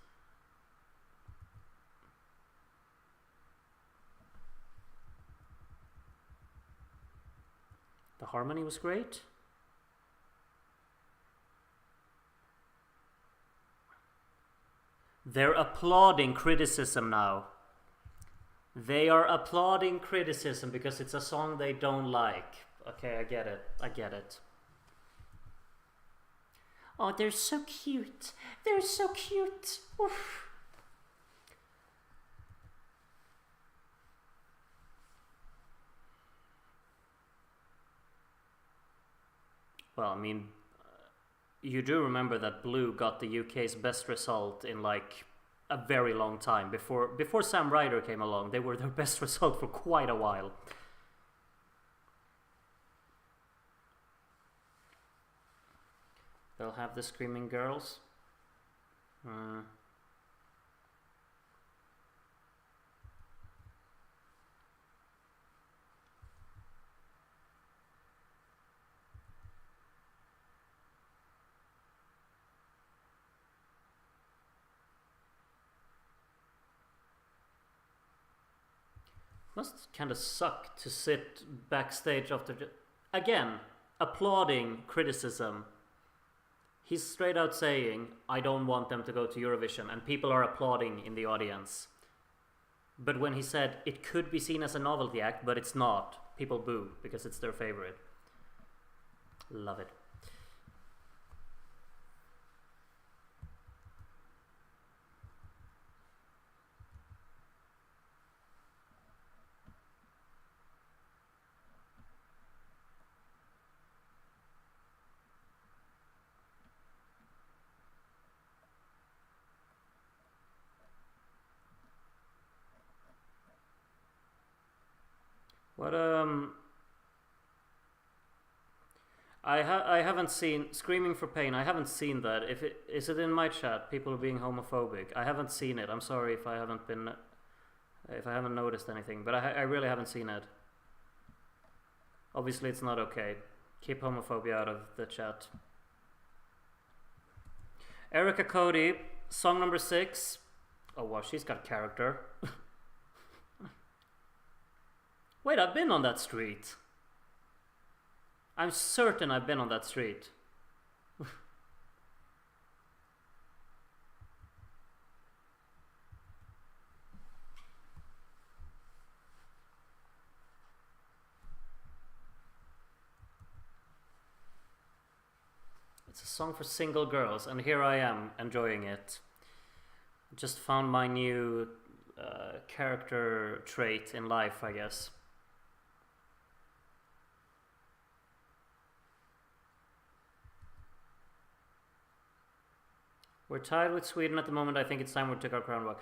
The harmony was great. They're applauding criticism now. They are applauding criticism because it's a song they don't like. Okay, I get it. I get it. Oh, they're so cute. They're so cute. Oof. Well, I mean, you do remember that Blue got the UK's best result in like a very long time. Before Sam Ryder came along, they were their best result for quite a while. They'll have the Screaming Girls. Must kind of suck to sit backstage after again applauding criticism. He's straight out saying, I don't want them to go to Eurovision, and people are applauding in the audience. But when he said it could be seen as a novelty act, but it's not, people boo because it's their favorite. Love it. What I haven't seen Screaming for Pain. I haven't seen that. If it is it in my chat, people are being homophobic. I haven't seen it. I'm sorry if I haven't noticed anything, but I really haven't seen it. Obviously, it's not okay. Keep homophobia out of the chat. Erica Cody, song number 6. Oh wow, she's got character. Wait, I've been on that street. I'm certain I've been on that street. It's a song for single girls, and here I am enjoying it. Just found my new character trait in life, I guess. We're tied with Sweden at the moment. I think it's time we took our crown back.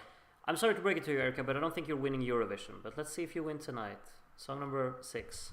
I'm sorry to break it to you, Erica, but I don't think you're winning Eurovision. But let's see if you win tonight. Song number 6.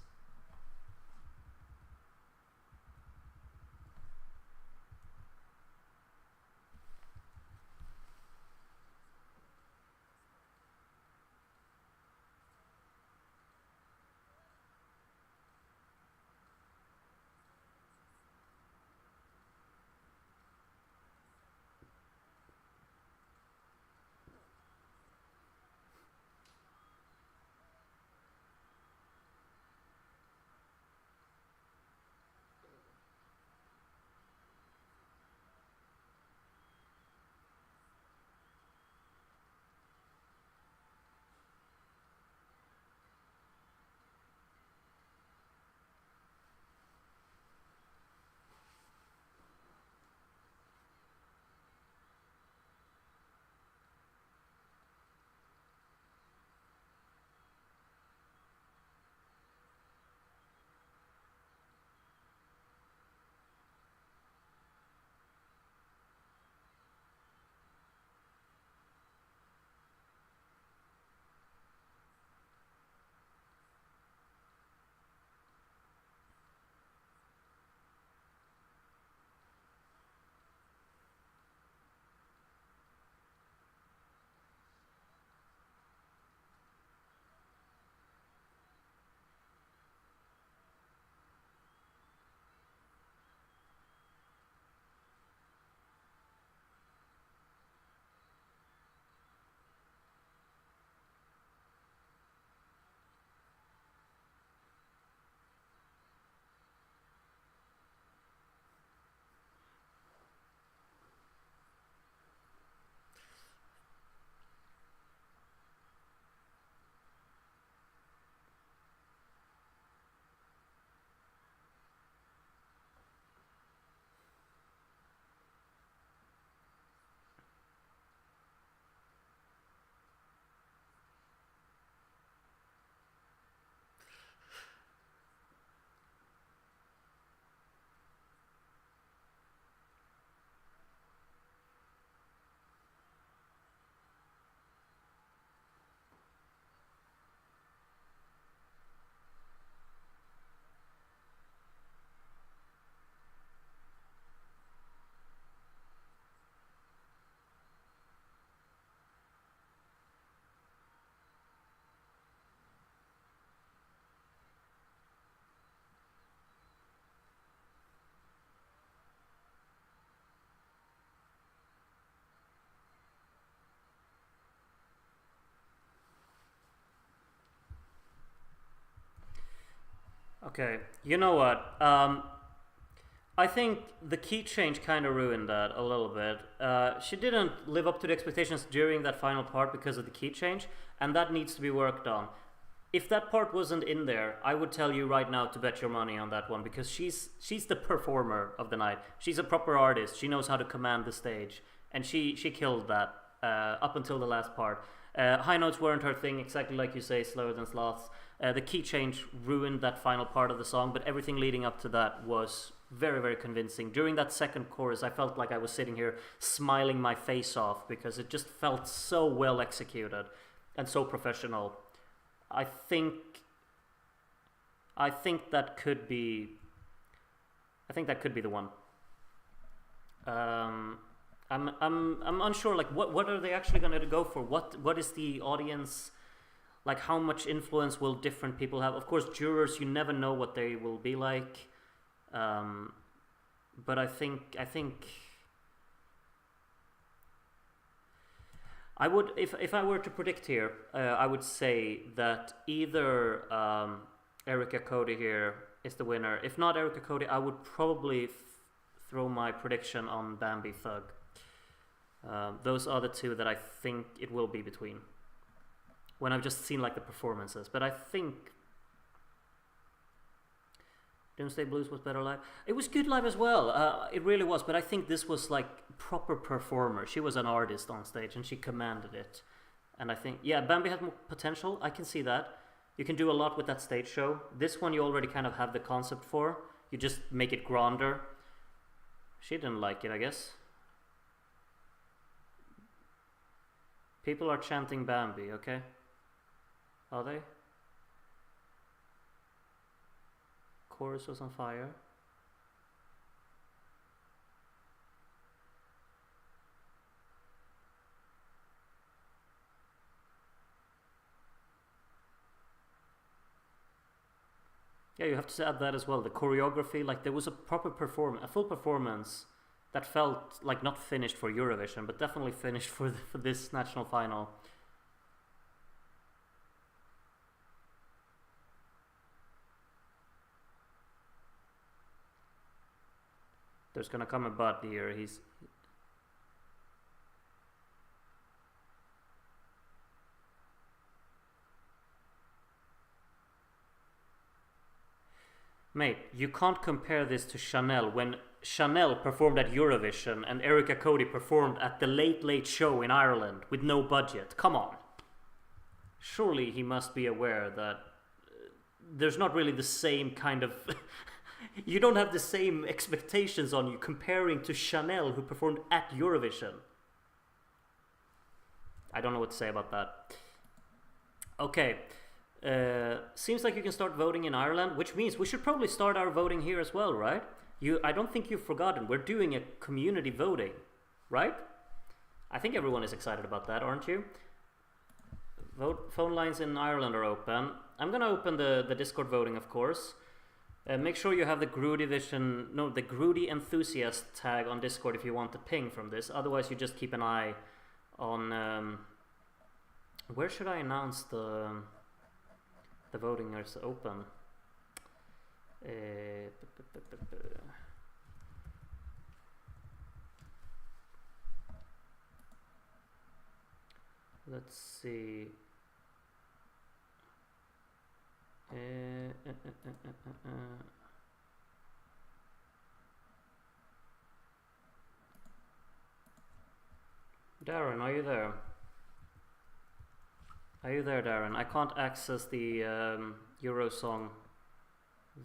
Okay, you know what? I think the key change kind of ruined that a little bit. She didn't live up to the expectations during that final part because of the key change, and that needs to be worked on. If that part wasn't in there, I would tell you right now to bet your money on that one, because she's the performer of the night. She's a proper artist. She knows how to command the stage, and she killed that up until the last part. High notes weren't her thing, exactly like you say, slower than sloths. The key change ruined that final part of the song, but everything leading up to that was very, very convincing. During that second chorus, I felt like I was sitting here smiling my face off because it just felt so well executed and so professional. I think that could be. I think that could be the one. I'm unsure. Like, what are they actually going to go for? What is the audience like? How much influence will different people have? Of course, jurors, you never know what they will be like. But I think I would, if I were to predict here, I would say that either Erica Cody here is the winner. If not Erica Cody, I would probably throw my prediction on Bambi Thug. Those are the two that I think it will be between. When I've just seen like the performances, but I think Doomsday Blues was better live. It was good live as well. It really was, but I think this was like proper performer. She was an artist on stage and she commanded it. And I think, yeah, Bambi has more potential. I can see that. You can do a lot with that stage show. This one you already kind of have the concept for. You just make it grander. She didn't like it, I guess. People are chanting Bambi, okay? Are they? Chorus was on fire. Yeah, you have to add that as well. The choreography, like there was a proper performance, a full performance that felt like not finished for Eurovision, but definitely finished for this national final. There's gonna come a but here. Mate, you can't compare this to Chanel when Chanel performed at Eurovision and Erica Cody performed at the Late Late Show in Ireland with no budget. Come on. Surely he must be aware that there's not really the same kind of... You don't have the same expectations on you comparing to Chanel who performed at Eurovision. I don't know what to say about that. Okay. Seems like you can start voting in Ireland, which means we should probably start our voting here as well, right? I don't think you've forgotten. We're doing a community voting, right? I think everyone is excited about that, aren't you? Phone lines in Ireland are open. I'm going to open the Discord voting, of course. Make sure you have the the Groody Enthusiast tag on Discord if you want to ping from this. Otherwise, you just keep an eye on... where should I announce the voting is open? Let's see. Darren, are you there? Are you there, Darren? I can't access the Eurosong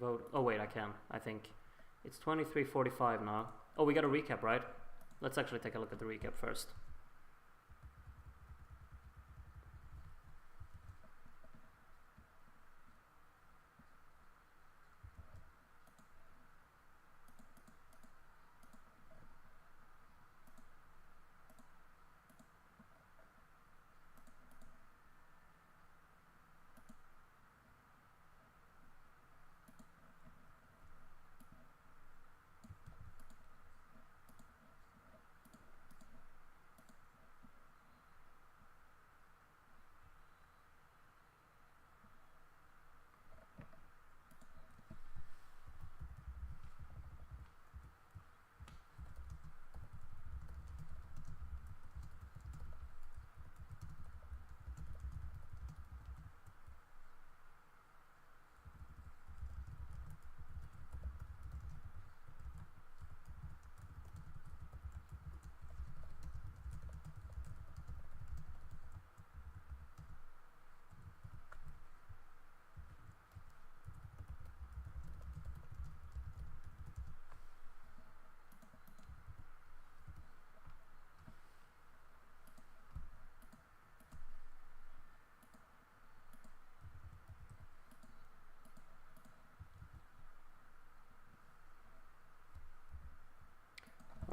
vote. Oh wait, I can, I think. It's 23:45 now. Oh, we got a recap, right? Let's actually take a look at the recap first.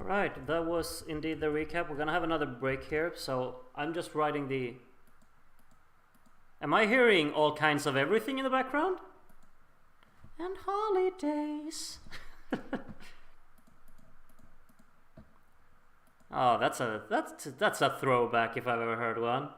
Alright, that was indeed the recap. We're gonna have another break here, so I'm just writing the... Am I hearing all kinds of everything in the background? And holidays. Oh, that's a throwback if I've ever heard one.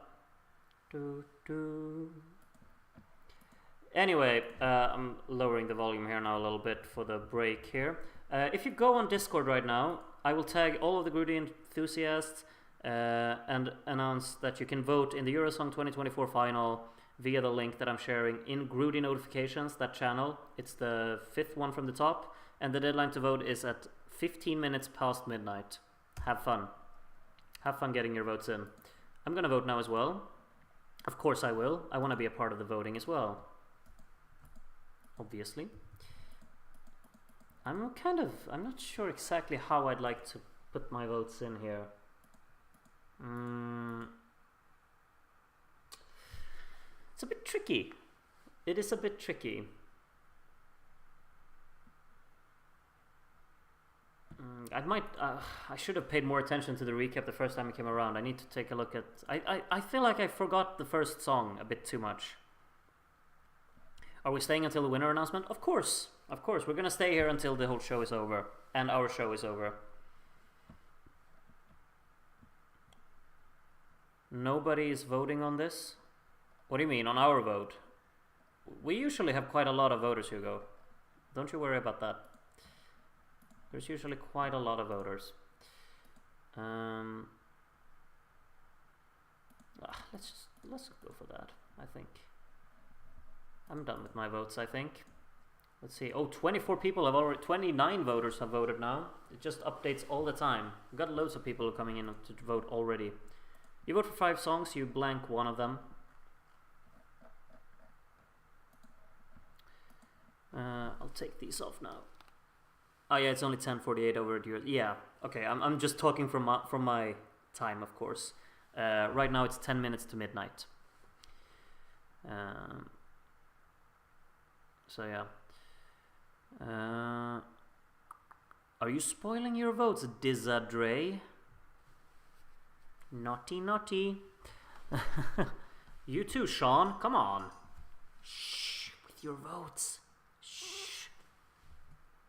Anyway, I'm lowering the volume here now a little bit for the break here. If you go on Discord right now, I will tag all of the Groody enthusiasts and announce that you can vote in the Eurosong 2024 final via the link that I'm sharing in Groody Notifications, that channel. It's the 5th one from the top, and the deadline to vote is at 15 minutes past midnight. Have fun. Have fun getting your votes in. I'm gonna vote now as well. Of course I will. I want to be a part of the voting as well. Obviously. I'm not sure exactly how I'd like to put my votes in here. It's a bit tricky. It is a bit tricky. I should have paid more attention to the recap the first time it came around. I need to take a look at... I feel like I forgot the first song a bit too much. Are we staying until the winner announcement? Of course. Of course. We're going to stay here until the whole show is over. And our show is over. Nobody is voting on this? What do you mean, on our vote? We usually have quite a lot of voters, Hugo. Don't you worry about that. There's usually quite a lot of voters. Let's go for that, I think. I'm done with my votes, I think. Let's see. Oh, 24 people have already... 29 voters have voted now. It just updates all the time. We've got loads of people coming in to vote already. You vote for 5 songs, you blank one of them. I'll take these off now. Oh yeah, it's only 10:48 over at yours. Yeah, okay. I'm just talking from my time, of course. Right now it's 10 minutes to midnight. So yeah. Are you spoiling your votes, Dizadre? Naughty, naughty. You too, Sean. Come on. Shh, with your votes. Shh.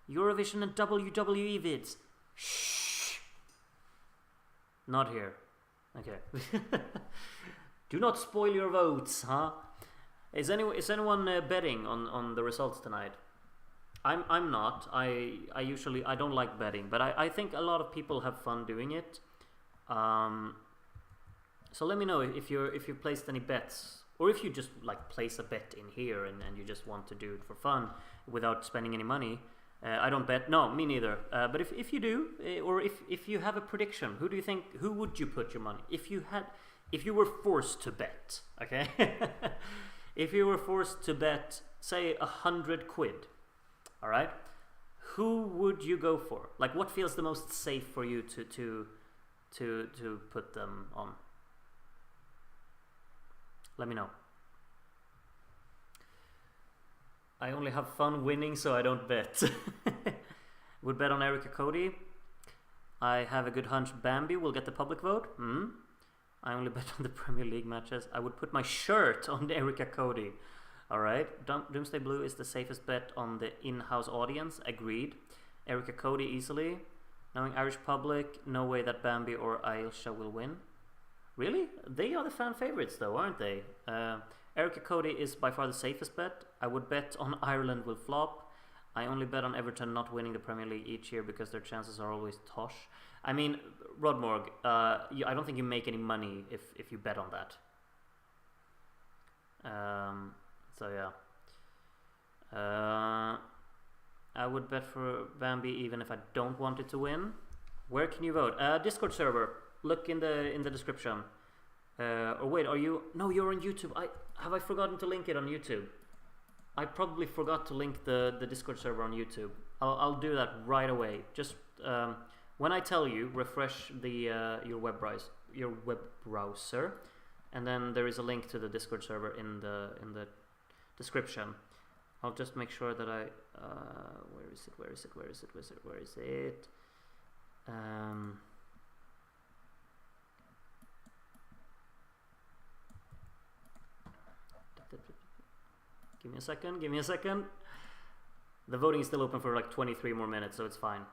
Eurovision and WWE vids. Shh. Not here. Okay. Do not spoil your votes, huh? Is anyone betting on the results tonight? I'm not. I usually don't like betting, but I think a lot of people have fun doing it. So let me know if you placed any bets, or if you just like place a bet in here and you just want to do it for fun without spending any money. I don't bet. No, me neither. But if you do, or if you have a prediction, who would you put your money? If you were forced to bet, okay? If you were forced to bet, say 100 quid, all right? Who would you go for? Like, what feels the most safe for you to put them on? Let me know. I only have fun winning, so I don't bet. Would bet on Erica Cody. I have a good hunch Bambi will get the public vote. I only bet on the Premier League matches. I would put my shirt on Erica Cody. Alright. Doomsday Blue is the safest bet on the in-house audience. Agreed. Erica Cody easily. Knowing Irish public, no way that Bambi or Ailsha will win. Really? They are the fan favorites though, aren't they? Erica Cody is by far the safest bet. I would bet on Ireland will flop. I only bet on Everton not winning the Premier League each year because their chances are always tosh. I mean, Rodmorg, I don't think you make any money if you bet on that. So yeah. I would bet for Bambi even if I don't want it to win. Where can you vote? Discord server. Look in the description. Or wait, are you? No, you're on YouTube. Have I forgotten to link it on YouTube? I probably forgot to link the Discord server on YouTube. I'll do that right away. Just when I tell you, refresh your web browser, and then there is a link to the Discord server in the description. I'll just make sure that I where is it? Give me a second, give me a second. The voting is still open for like 23 more minutes, so it's fine.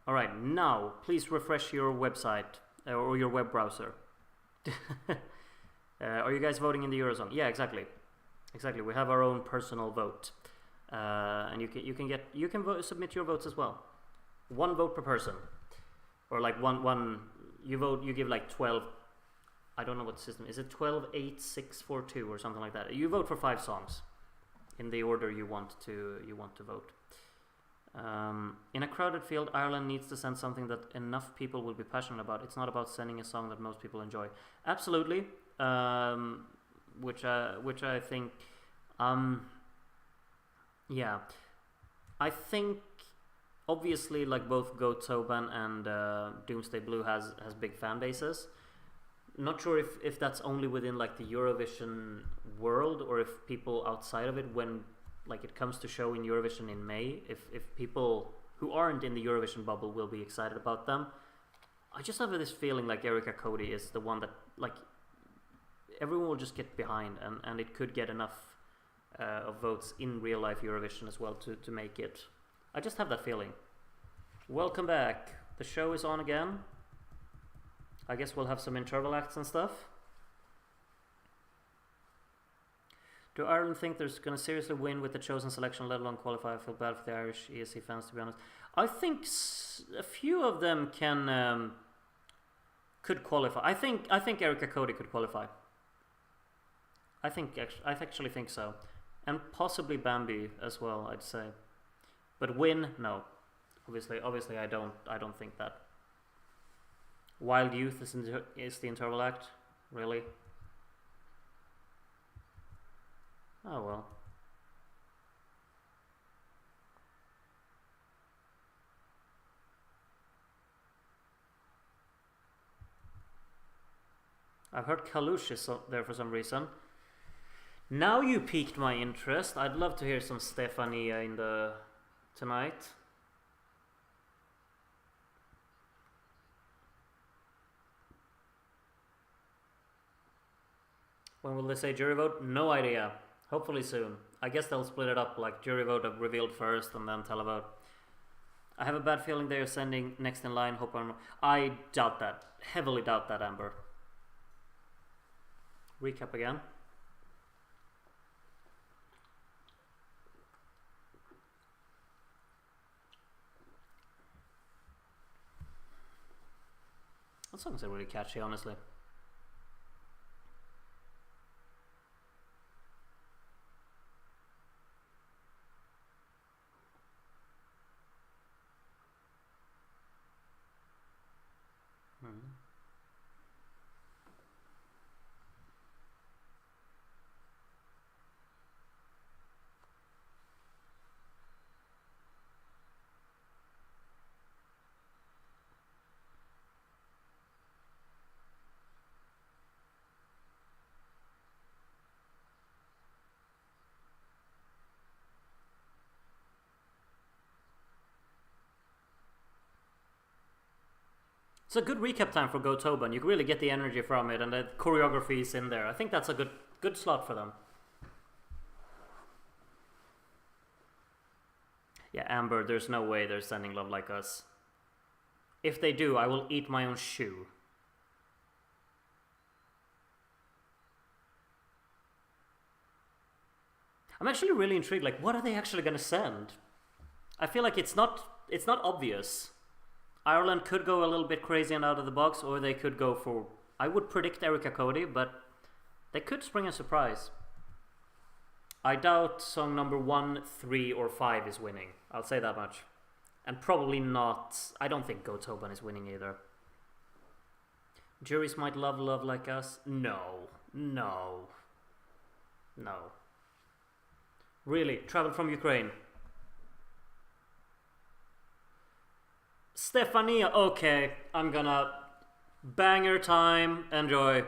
Alright, now please refresh your website or your web browser. Are you guys voting in the Eurozone? Yeah, exactly. Exactly. We have our own personal vote. And you can vote, submit your votes as well. One vote per person. Or like one you vote, you give like 12, I don't know what system. Is it 12, 8, 6, 4, 2 or something like that? You vote for 5 songs in the order you want to vote. In a crowded field, Ireland needs to send something that enough people will be passionate about. It's not about sending a song that most people enjoy. Absolutely, which I think, yeah, I think obviously like both Goat Toban and Doomsday Blue has big fan bases. Not sure if that's only within like the Eurovision world or if people outside of it, when like it comes to show in Eurovision in May, if people who aren't in the Eurovision bubble will be excited about them. I just have this feeling like Erica Cody is the one that like everyone will just get behind, and it could get enough of votes in real life Eurovision as well to make it. I just have that feeling. Welcome back. The show is on again. I guess we'll have some interval acts and stuff. Do Ireland think they're going to seriously win with the chosen selection, let alone qualify? I feel bad for the Irish ESC fans, to be honest. I think a few of them could qualify. I think Erica Cody could qualify. I actually think so, and possibly Bambi as well. I'd say, but win, no. Obviously, I don't think that. Wild Youth is the interval act, really. Oh well. I've heard Kalush is there for some reason. Now you piqued my interest. I'd love to hear some Stefania in the tonight. When will they say jury vote? No idea. Hopefully soon. I guess they'll split it up, like jury vote revealed first and then televote. I have a bad feeling they are sending next in line. I doubt that. Heavily doubt that, Amber. Recap again. That songs are really catchy, honestly. It's a good recap time for Go Toban. You can really get the energy from it, and the choreography is in there. I think that's a good slot for them. Yeah, Amber, there's no way they're sending Love Like Us. If they do, I will eat my own shoe. I'm actually really intrigued. Like, what are they actually gonna send? I feel like it's not obvious. Ireland could go a little bit crazy and out of the box, or they could go for... I would predict Erica Cody, but they could spring a surprise. I doubt song number 1, 3, or 5 is winning. I'll say that much. And probably not... I don't think Go Toban is winning either. Juries might love Love Like Us. No. Really? Traveled from Ukraine? Stefania, okay. I'm gonna banger time. Enjoy.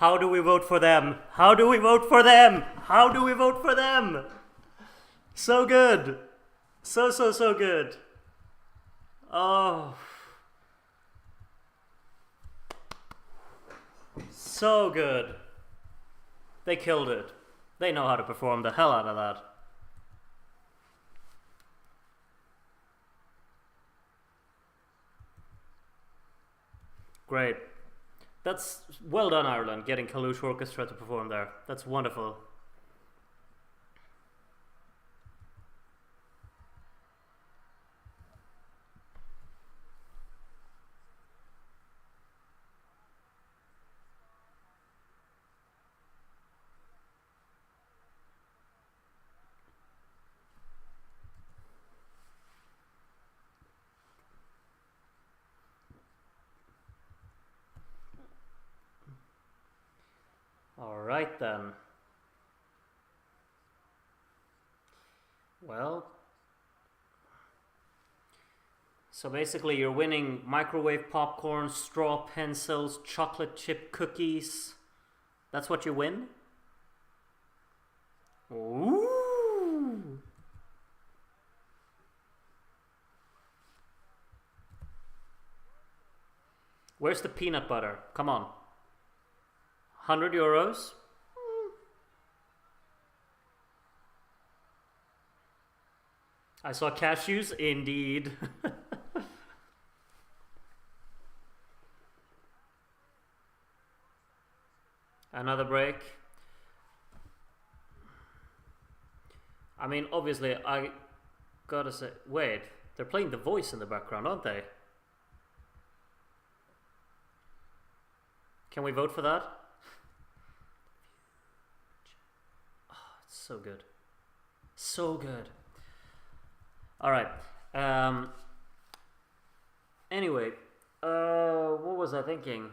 How do we vote for them? How do we vote for them? How do we vote for them? So good. So good. Oh. So good. They killed it. They know how to perform the hell out of that. Great. That's well done, Ireland, getting Kalush Orchestra to perform there. That's wonderful. Alright then. Well, so basically you're winning microwave popcorn, straw pencils, chocolate chip cookies. That's what you win? Ooh. Where's the peanut butter? Come on. 100 euros. I saw cashews, indeed. Another break. I mean, obviously, I gotta say... Wait, they're playing The Voice in the background, aren't they? Can we vote for that? Oh, it's so good. So good. Alright. Anyway, what was I thinking?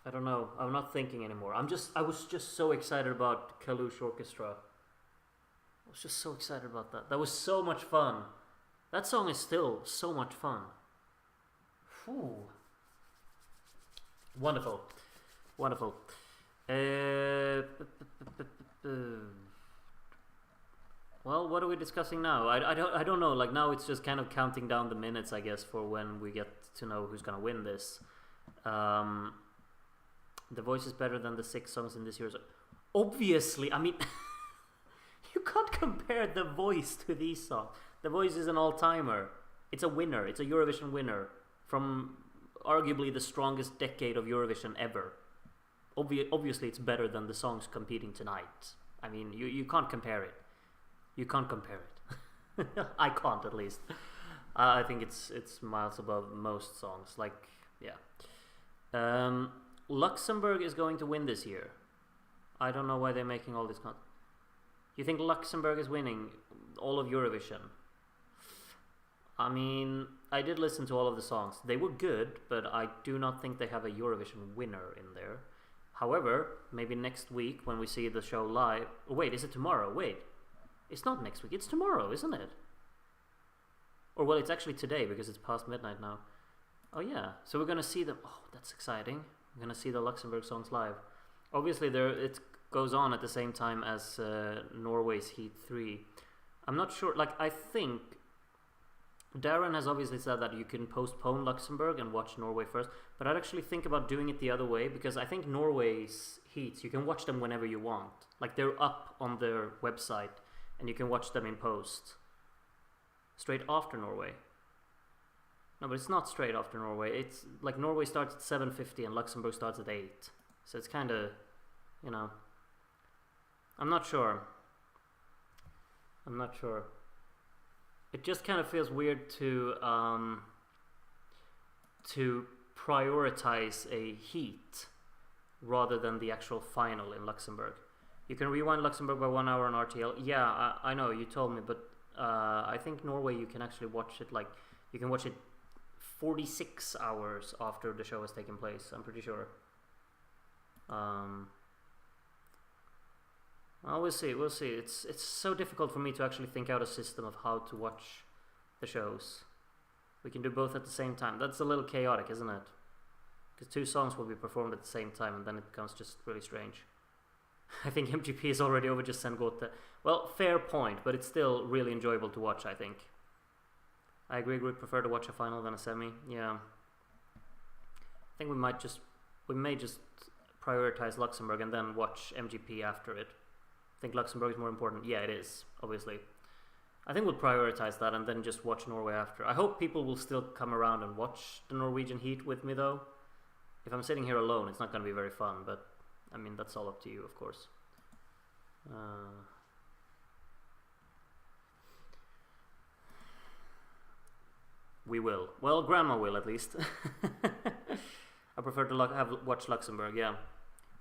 I don't know. I'm not thinking anymore. I was just so excited about Kalush Orchestra. I was just so excited about that. That was so much fun. That song is still so much fun. Whew. Wonderful. Wonderful. Well, what are we discussing now? I don't know. Like, now it's just kind of counting down the minutes, I guess, for when we get to know who's gonna win this. The Voice is better than the 6 songs in this year's. Obviously, I mean, you can't compare The Voice to these songs. The Voice is an all-timer. It's a winner. It's a Eurovision winner from arguably the strongest decade of Eurovision ever. Obviously, it's better than the songs competing tonight. I mean, you can't compare it. You can't compare it. I can't, at least. I think it's miles above most songs. Like, yeah. Luxembourg is going to win this year. I don't know why they're making all this You think Luxembourg is winning all of Eurovision? I mean, I did listen to all of the songs. They were good, but I do not think they have a Eurovision winner in there. However, maybe next week when we see the show live... Oh, wait, is it tomorrow? Wait. It's not next week. It's tomorrow, isn't it? Or, well, it's actually today because it's past midnight now. Oh, yeah. So we're going to see them... Oh, that's exciting. We're going to see the Luxembourg songs live. Obviously, it goes on at the same time as Norway's Heat 3. I'm not sure... Like, I think... Darren has obviously said that you can postpone Luxembourg and watch Norway first, but I'd actually think about doing it the other way, because I think Norway's heats, you can watch them whenever you want. Like, they're up on their website, and you can watch them in post. Straight after Norway. No, but it's not straight after Norway. It's like Norway starts at 7:50 and Luxembourg starts at 8. So it's kind of, you know... I'm not sure. It just kind of feels weird to prioritize a heat rather than the actual final in Luxembourg. You can rewind Luxembourg by 1 hour on RTL. Yeah, I know, you told me, but I think Norway you can actually watch it, like, you can watch it 46 hours after the show has taken place, I'm pretty sure. Well, we'll see. It's so difficult for me to actually think out a system of how to watch the shows. We can do both at the same time. That's a little chaotic, isn't it? Because 2 songs will be performed at the same time, and then it becomes just really strange. I think MGP is already over, just send Gothe. Well, fair point, but it's still really enjoyable to watch, I think. I agree, we'd prefer to watch a final than a semi. Yeah. I think we may just prioritize Luxembourg and then watch MGP after it. I think Luxembourg is more important. Yeah, it is, obviously. I think we'll prioritize that and then just watch Norway after. I hope people will still come around and watch the Norwegian heat with me, though. If I'm sitting here alone, it's not going to be very fun, but I mean, that's all up to you, of course. We will. Well, Grandma will, at least. I prefer to watch Luxembourg, yeah.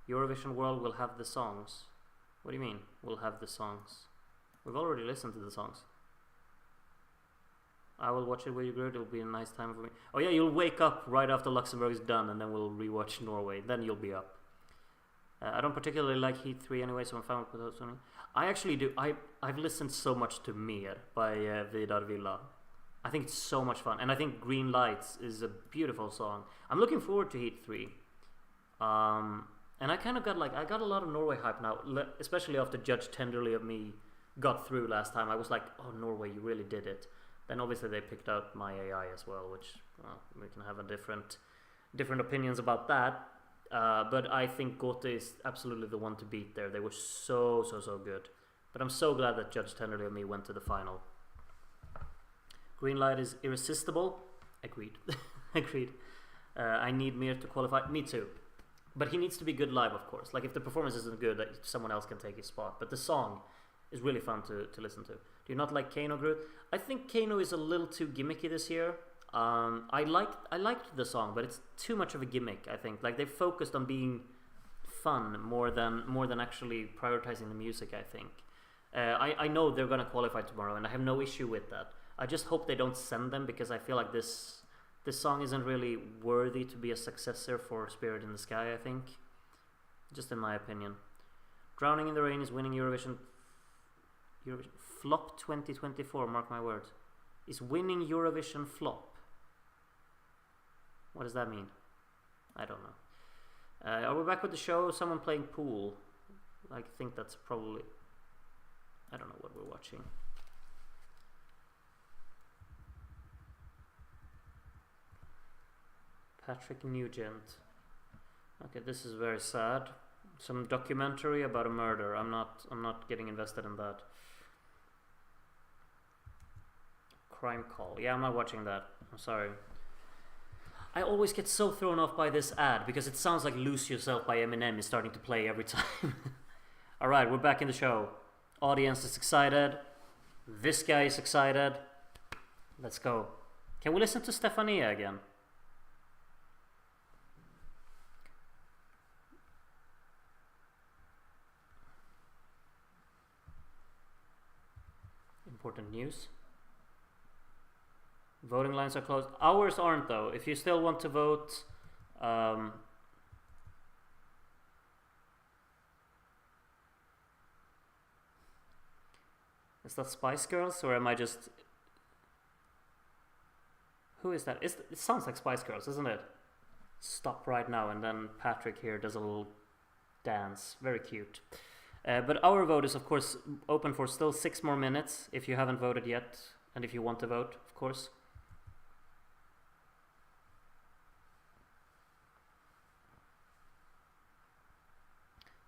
Eurovision World will have the songs. What do you mean, we'll have the songs? We've already listened to the songs. I will watch it with you, Groot. It'll be a nice time for me. Oh yeah, you'll wake up right after Luxembourg is done, and then we'll rewatch Norway. Then you'll be up. I don't particularly like Heat 3 anyway, so I'm fine with those. I actually do. I've listened so much to Mer by Vidar Villa. I think it's so much fun, and I think Green Lights is a beautiful song. I'm looking forward to Heat 3. And I kind of got I got a lot of Norway hype now, especially after Judge Tenderly of Me got through last time. I was like, oh, Norway, you really did it. Then obviously they picked out My AI as well, which, well, we can have a different opinions about that. But I think Gothe is absolutely the one to beat there. They were so good. But I'm so glad that Judge Tenderly of Me went to the final. Green Light is irresistible. Agreed. Agreed. I need Mir to qualify. Me too. But he needs to be good live, of course. Like if the performance isn't good, someone else can take his spot. But the song is really fun to listen to. Do you not like Kano, Groot? I think Kano is a little too gimmicky this year. I liked the song, but it's too much of a gimmick. I think like they focused on being fun more than actually prioritizing the music. I think. I know they're gonna qualify tomorrow, and I have no issue with that. I just hope they don't send them because I feel like this song isn't really worthy to be a successor for Spirit in the Sky, I think. Just in my opinion. Drowning in the Rain is winning Eurovision Flop 2024, mark my words. Is winning Eurovision Flop. What does that mean? I don't know. Are we back with the show? Someone playing pool. I think that's probably... I don't know what we're watching. Patrick Nugent. Okay, this is very sad. Some documentary about a murder. I'm not getting invested in that. Crime Call. Yeah, I'm not watching that. I'm sorry. I always get so thrown off by this ad because it sounds like Lose Yourself by Eminem is starting to play every time. Alright, we're back in the show. Audience is excited. This guy is excited. Let's go. Can we listen to Stefania again? Important news. Voting lines are closed. Ours aren't though. If you still want to vote, is that Spice Girls or am I just... Who is that? It sounds like Spice Girls, isn't it? Stop right now, and then Patrick here does a little dance. Very cute. But our vote is of course open for still 6 more minutes if you haven't voted yet, and if you want to vote, of course.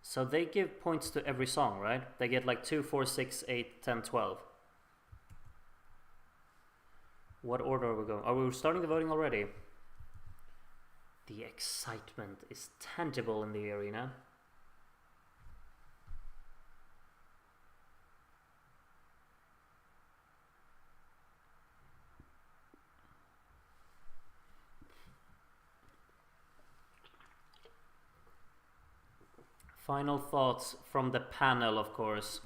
So they give points to every song, right? They get like 2, 4, 6, 8, 10, 12. What order are we going? Are we starting the voting already? The excitement is tangible in the arena. Final thoughts from the panel, of course.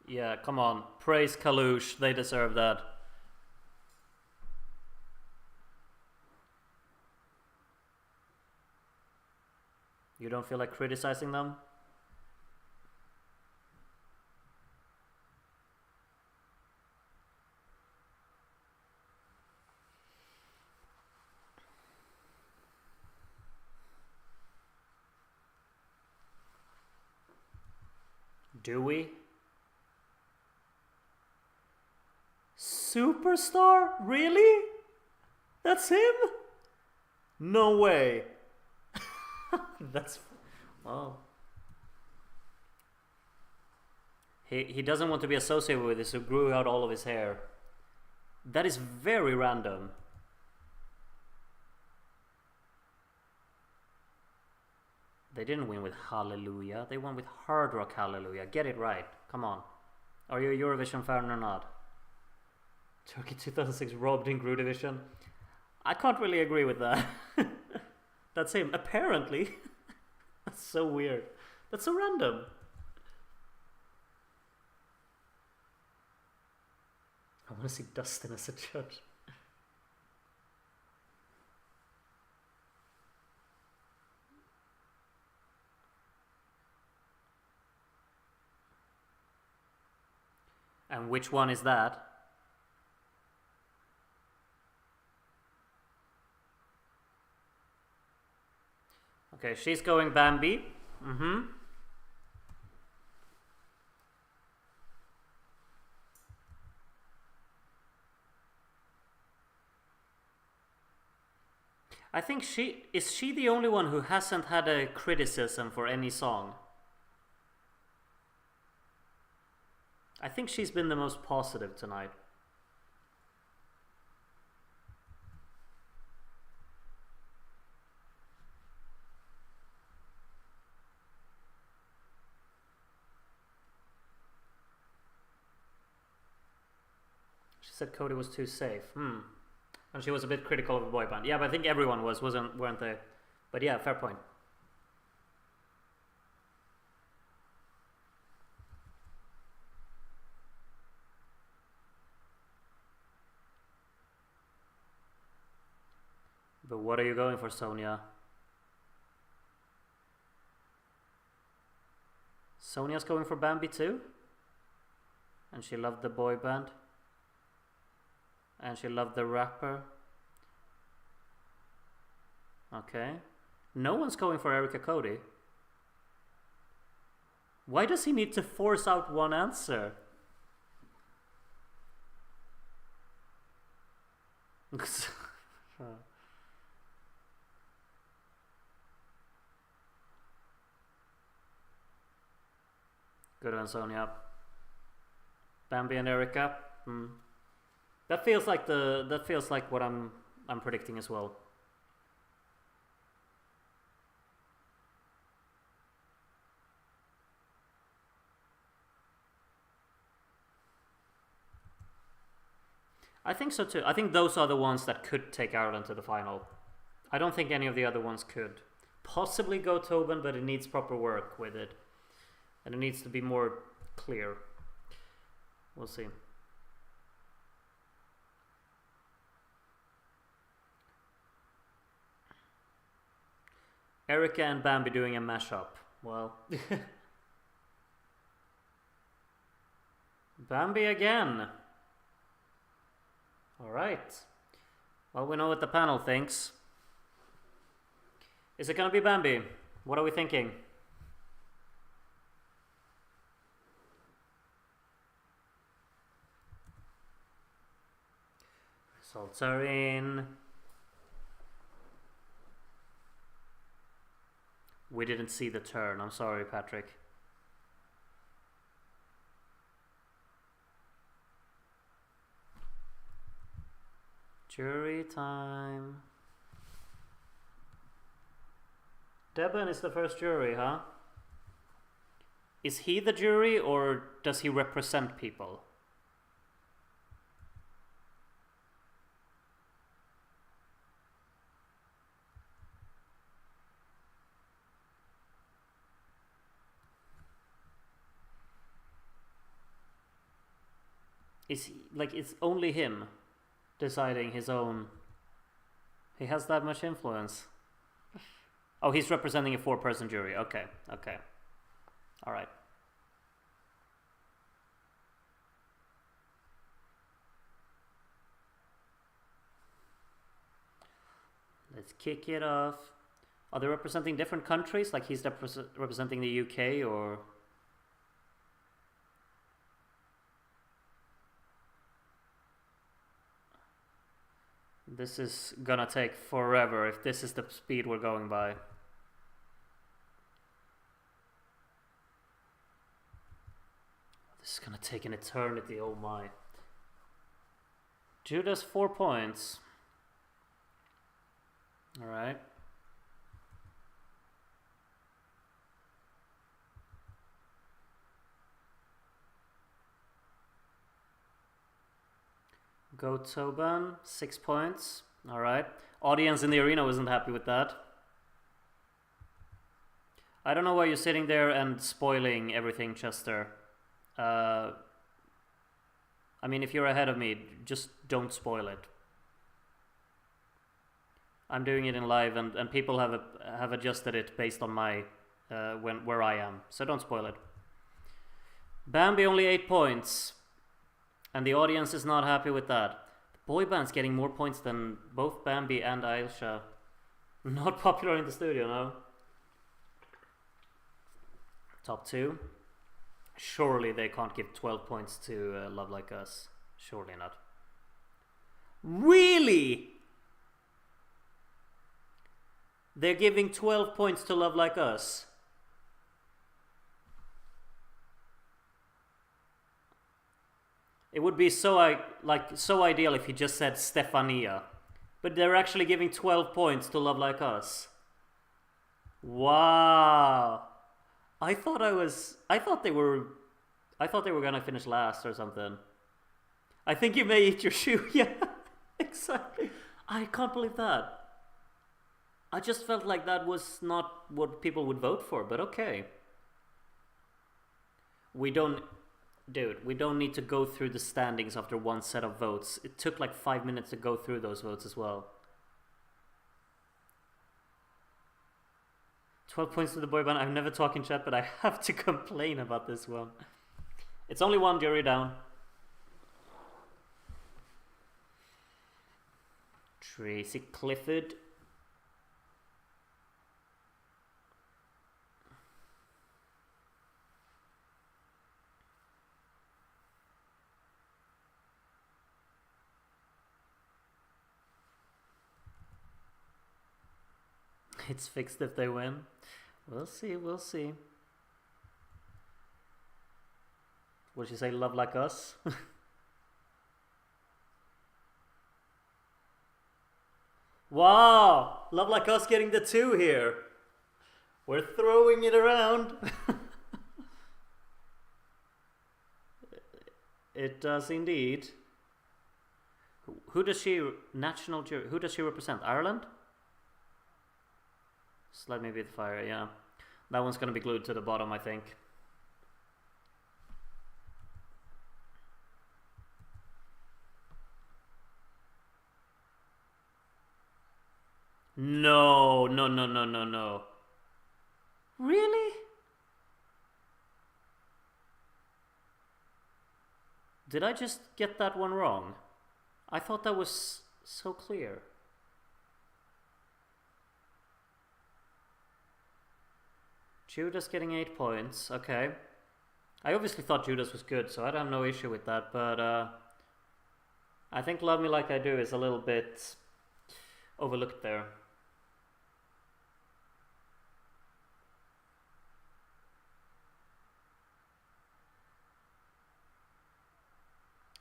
Yeah, come on. Praise Kalush. They deserve that. You don't feel like criticizing them? Do we? Superstar? Really? That's him? No way. That's... Wow. He doesn't want to be associated with this, who grew out all of his hair. That is very random. They didn't win with Hallelujah. They won with Hard Rock Hallelujah. Get it right. Come on. Are you a Eurovision fan or not? Turkey 2006 robbed in Groovision. I can't really agree with that. That's him. Apparently. That's so weird. That's so random. I want to see Dustin as a judge. And which one is that? Okay, she's going Bambi. I think is she the only one who hasn't had a criticism for any song? I think she's been the most positive tonight. said Cody was too safe. And she was a bit critical of the boy band. Yeah, but I think everyone weren't they? But yeah, fair point. But what are you going for, Sonia? Sonia's going for Bambi too? And she loved the boy band? And she loved the rapper? Okay. No one's going for Erica Cody. Why does he need to force out one answer? Good one, Sonia. Bambi and Erica. That feels like what I'm predicting as well. I think so too. I think those are the ones that could take Ireland to the final. I don't think any of the other ones could. Possibly go Tobin, but it needs proper work with it. And it needs to be more clear. We'll see. Erica and Bambi doing a mashup. Well. Bambi again. Alright. Well, we know what the panel thinks. Is it gonna be Bambi? What are we thinking? Results are in. We didn't see the turn. I'm sorry, Patrick. Jury time. Deben is the first jury, huh? Is he the jury or does he represent people? Is he, like, it's only him deciding his own. He has that much influence. Oh, he's representing a 4-person jury. Okay. All right. Let's kick it off. Are they representing different countries? Like he's representing the UK or... This is gonna take forever if this is the speed we're going by. This is gonna take an eternity, oh my. Judas 4 points. Alright. Go Toban, 6 points. Alright. Audience in the arena wasn't happy with that. I don't know why you're sitting there and spoiling everything, Chester. I mean, if you're ahead of me, just don't spoil it. I'm doing it in live and people have adjusted it based on my where I am. So don't spoil it. Bambi only 8 points. And the audience is not happy with that. The boy band's getting more points than both Bambi and Ailsha. Not popular in the studio, no? Top 2. Surely they can't give 12 points to Love Like Us. Surely not. Really? They're giving 12 points to Love Like Us. It would be so ideal if he just said Stefania. But they're actually giving 12 points to Love Like Us. Wow. I thought they were gonna finish last or something. I think you may eat your shoe. Yeah, exactly. I can't believe that. I just felt like that was not what people would vote for, but okay. We don't need to go through the standings after one set of votes. It took like 5 minutes to go through those votes as well. 12 points to the boy band. I've never talked in chat, but I have to complain about this one. It's only one jury down. Tracy Clifford. It's fixed if they win. We'll see, we'll see. What did you say, love like us? Wow! Love like us getting the 2 here. We're throwing it around. It does indeed. Who does she who does she represent? Ireland? Let me be the fire, yeah. That one's gonna be glued to the bottom, I think. No. Really? Did I just get that one wrong? I thought that was so clear. Judas getting 8 points, okay. I obviously thought Judas was good, so I'd have no issue with that, but I think Love Me Like I Do is a little bit overlooked there.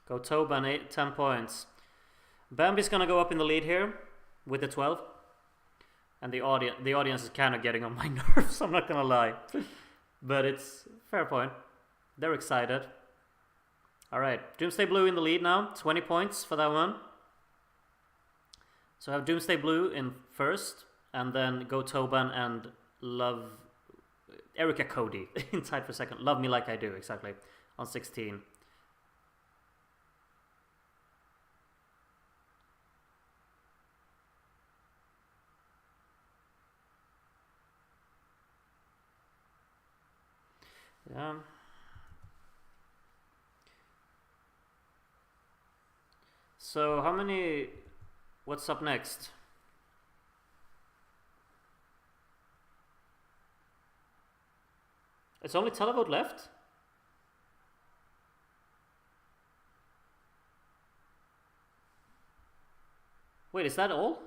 Go Toban, 10 points. Bambi's gonna go up in the lead here with the 12. And the audience is kind of getting on my nerves, I'm not gonna lie. But it's fair point. They're excited. Alright, Doomsday Blue in the lead now. 20 points for that one. So I have Doomsday Blue in first, and then Go Toban and Love... Erica Cody in tied for second. Love Me Like I Do, exactly. On 16. Yeah. So how many... What's up next? It's only Televote left? Wait, is that all?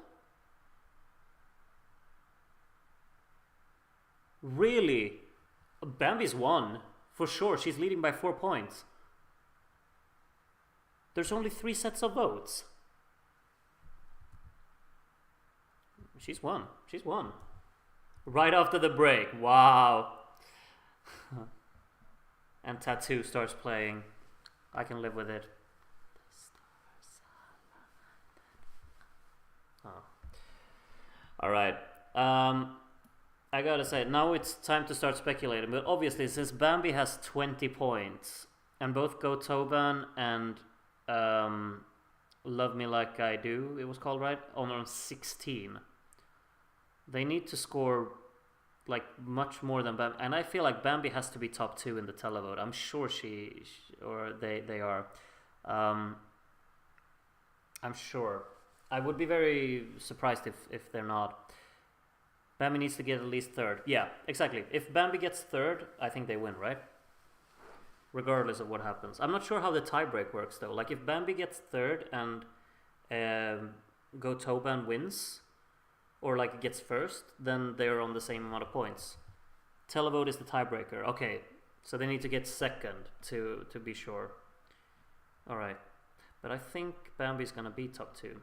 Really? Bambi's won. For sure, she's leading by 4 points. There's only 3 sets of votes. She's won. She's won. Right after the break. Wow. And Tattoo starts playing. I can live with it. Oh. Alright. I gotta say, now it's time to start speculating. But obviously, since Bambi has 20 points, and both Go Toban and Love Me Like I Do, it was called, right? On 16. They need to score like much more than Bambi. And I feel like Bambi has to be top 2 in the televote. I'm sure she or they are. I'm sure. I would be very surprised if they're not. Bambi needs to get at least 3rd. Yeah, exactly. If Bambi gets 3rd, I think they win, right? Regardless of what happens. I'm not sure how the tiebreak works, though. Like, if Bambi gets 3rd and Go Toban wins, or, like, gets 1st, then they're on the same amount of points. Televote is the tiebreaker. Okay, so they need to get 2nd to be sure. Alright. But I think Bambi's gonna be top 2.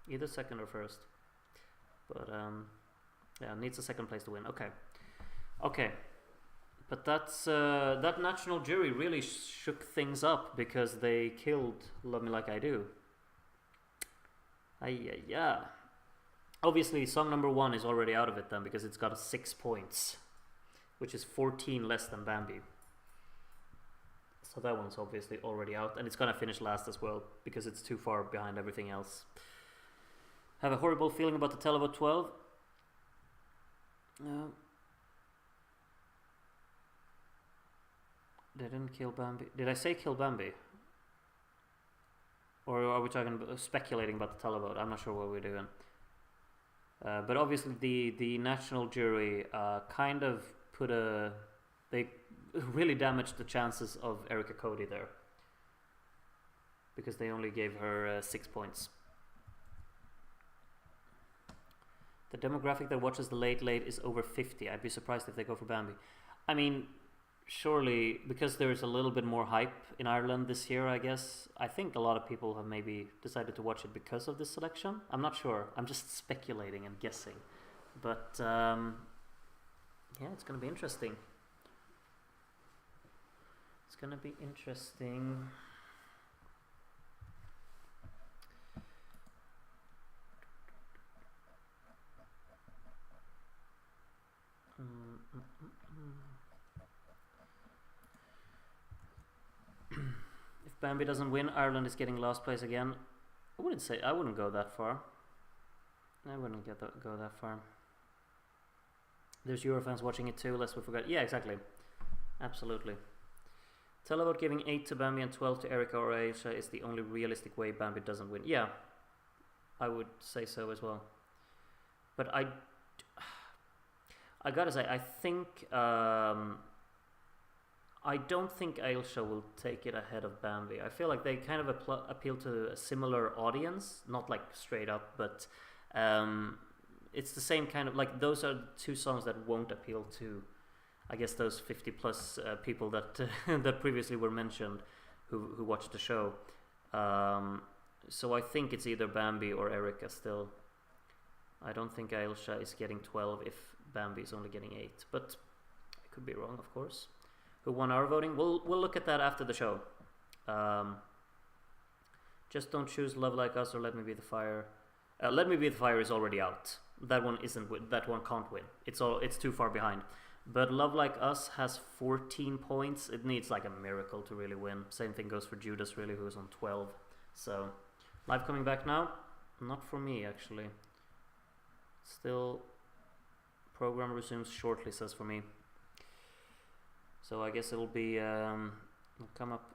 Either 2nd or 1st. But, yeah, needs a 2nd place to win. Okay. Okay. But that national jury really shook things up because they killed Love Me Like I Do. Yeah. Obviously, song number 1 is already out of it then because it's got 6 points, which is 14 less than Bambi. So that one's obviously already out, and it's gonna finish last as well because it's too far behind everything else. Have a horrible feeling about the Televote 12. They didn't kill Bambi. Did I say kill Bambi? Or are we talking about speculating about the Televote? I'm not sure what we're doing. But obviously the national jury kind of they really damaged the chances of Erica Cody there. Because they only gave her 6 points. The demographic that watches the Late Late is over 50. I'd be surprised if they go for Bambi. I mean, surely, because there's a little bit more hype in Ireland this year, I guess, I think a lot of people have maybe decided to watch it because of this selection. I'm not sure. I'm just speculating and guessing. But, yeah, it's going to be interesting. It's going to be interesting. If Bambi doesn't win, Ireland is getting last place again. I wouldn't go that far. I wouldn't go that far. There's Eurofans watching it too, lest we forget. Yeah, exactly. Absolutely. Televote giving 8 to Bambi and 12 to Erica or Aisha is the only realistic way Bambi doesn't win. Yeah, I would say so as well. But I gotta say, I think I don't think Ailsa will take it ahead of Bambi. I feel like they kind of appeal to a similar audience, not like straight up, but it's the same kind of, like, those are 2 songs that won't appeal to, I guess, those 50 plus people that that previously were mentioned who watched the show. So I think it's either Bambi or Erica still. I don't think Ailsa is getting 12 if Bambi is only getting 8, but I could be wrong, of course. Who won our voting? We'll look at that after the show. Just don't choose Love Like Us or Let Me Be the Fire. Let Me Be the Fire is already out. That one isn't. That one can't win. It's too far behind. But Love Like Us has 14 points. It needs like a miracle to really win. Same thing goes for Judas, really, who's on 12. So, live coming back now? Not for me, actually. Still, program resumes shortly, says for me. So I guess it'll be it'll come up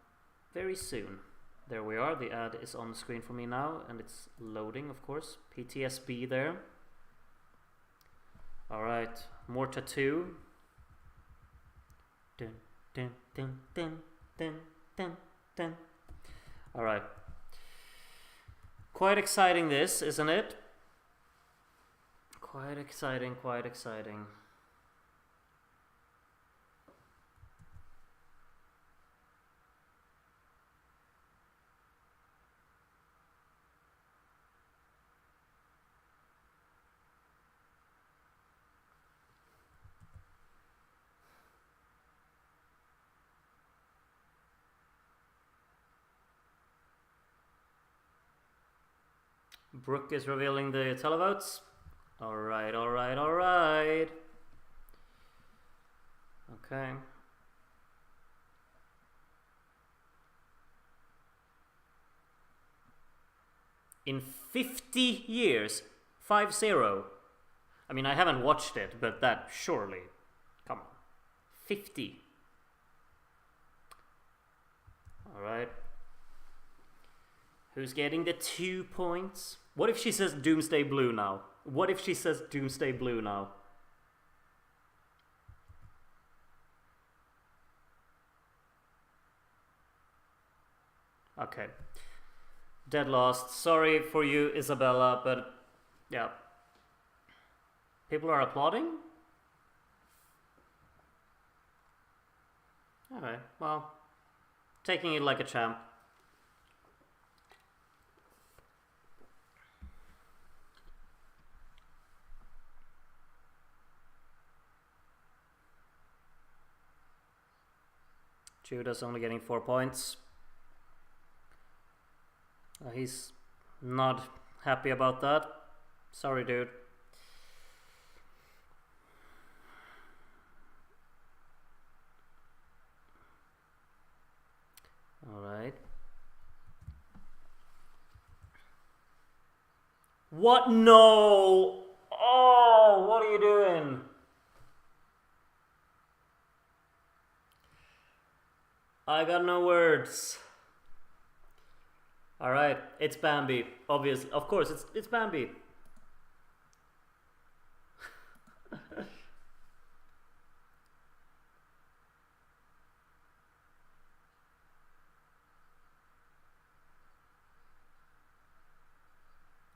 very soon. There we are. The ad is on the screen for me now, and it's loading, of course. PTSB there. All right, more tattoo. Dun, dun, dun, dun, dun, dun, dun. All right. Quite exciting, this, isn't it? Quite exciting. Quite exciting. Brooke is revealing the televotes. Alright. Okay. In 50 years, 5-0. I mean, I haven't watched it, but that surely, come on, 50. Alright. Who's getting the 2 points? What if she says Doomsday Blue now? What if she says Doomsday Blue now? Okay. Dead lost. Sorry for you, Isabella, but yeah. People are applauding? Alright, well, taking it like a champ. Judas only getting 4 points. He's not happy about that. Sorry, dude. Alright. What? No! Oh, what are you doing? I got no words. Alright, it's Bambi. Obvious. Of course, it's Bambi.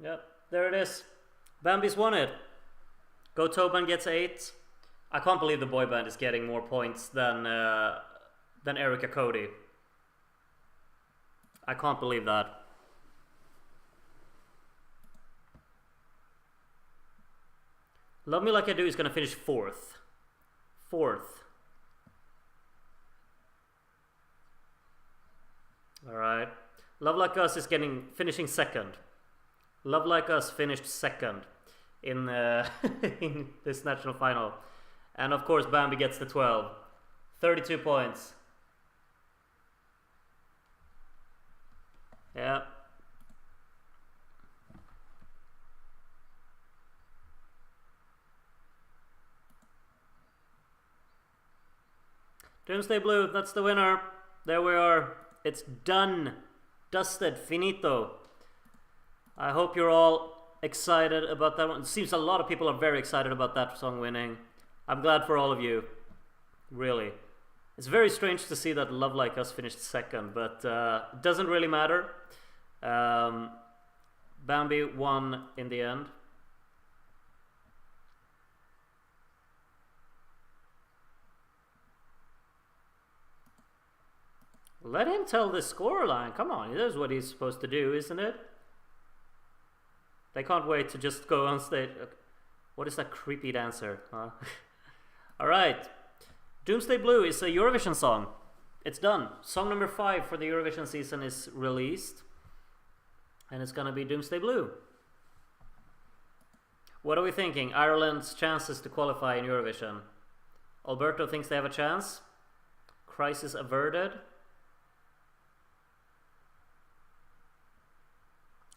Yep, there it is. Bambi's won it. Go Toban gets 8. I can't believe the boy band is getting more points than Erica Cody. I can't believe that. Love Me Like I Do is gonna finish 4th. 4th. Alright. Love Like Us is finishing 2nd. Love Like Us finished 2nd in, in this national final. And of course Bambi gets the 12. 32 points. Yeah. Doomsday Blue, that's the winner. There we are. It's done. Dusted. Finito. I hope you're all excited about that one. It seems a lot of people are very excited about that song winning. I'm glad for all of you. Really. It's very strange to see that Love Like Us finished 2nd, but it doesn't really matter. Bambi won in the end. Let him tell the scoreline. Come on, that's what he's supposed to do, isn't it? They can't wait to just go on stage. What is that creepy dancer? Huh? Alright. Doomsday Blue is a Eurovision song. It's done. Song number 5 for the Eurovision season is released. And it's gonna be Doomsday Blue. What are we thinking? Ireland's chances to qualify in Eurovision. Alberto thinks they have a chance. Crisis averted.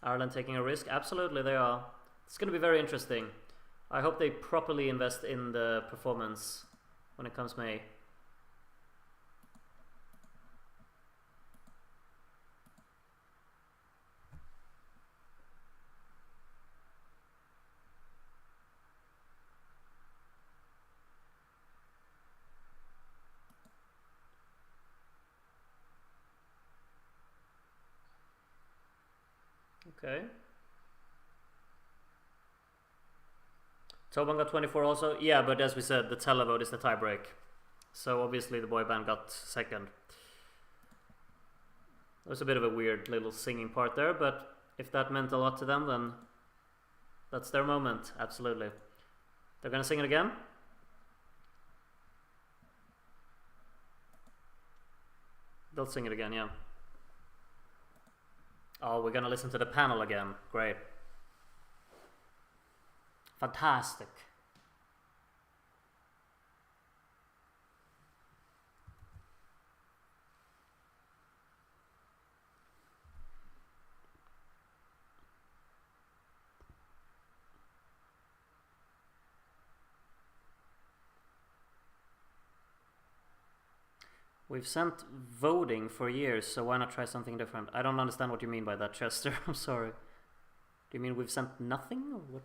Ireland taking a risk? Absolutely they are. It's gonna be very interesting. I hope they properly invest in the performance when it comes May. Okay. Toban got 24 also. Yeah, but as we said, the televote is the tiebreak. So obviously the boy band got 2nd. There was a bit of a weird little singing part there, but if that meant a lot to them, then that's their moment. Absolutely. They're gonna sing it again? They'll sing it again, yeah. Oh, we're gonna listen to the panel again. Great. Fantastic. We've sent voting for years, so why not try something different? I don't understand what you mean by that, Chester. I'm sorry. Do you mean we've sent nothing? Or what?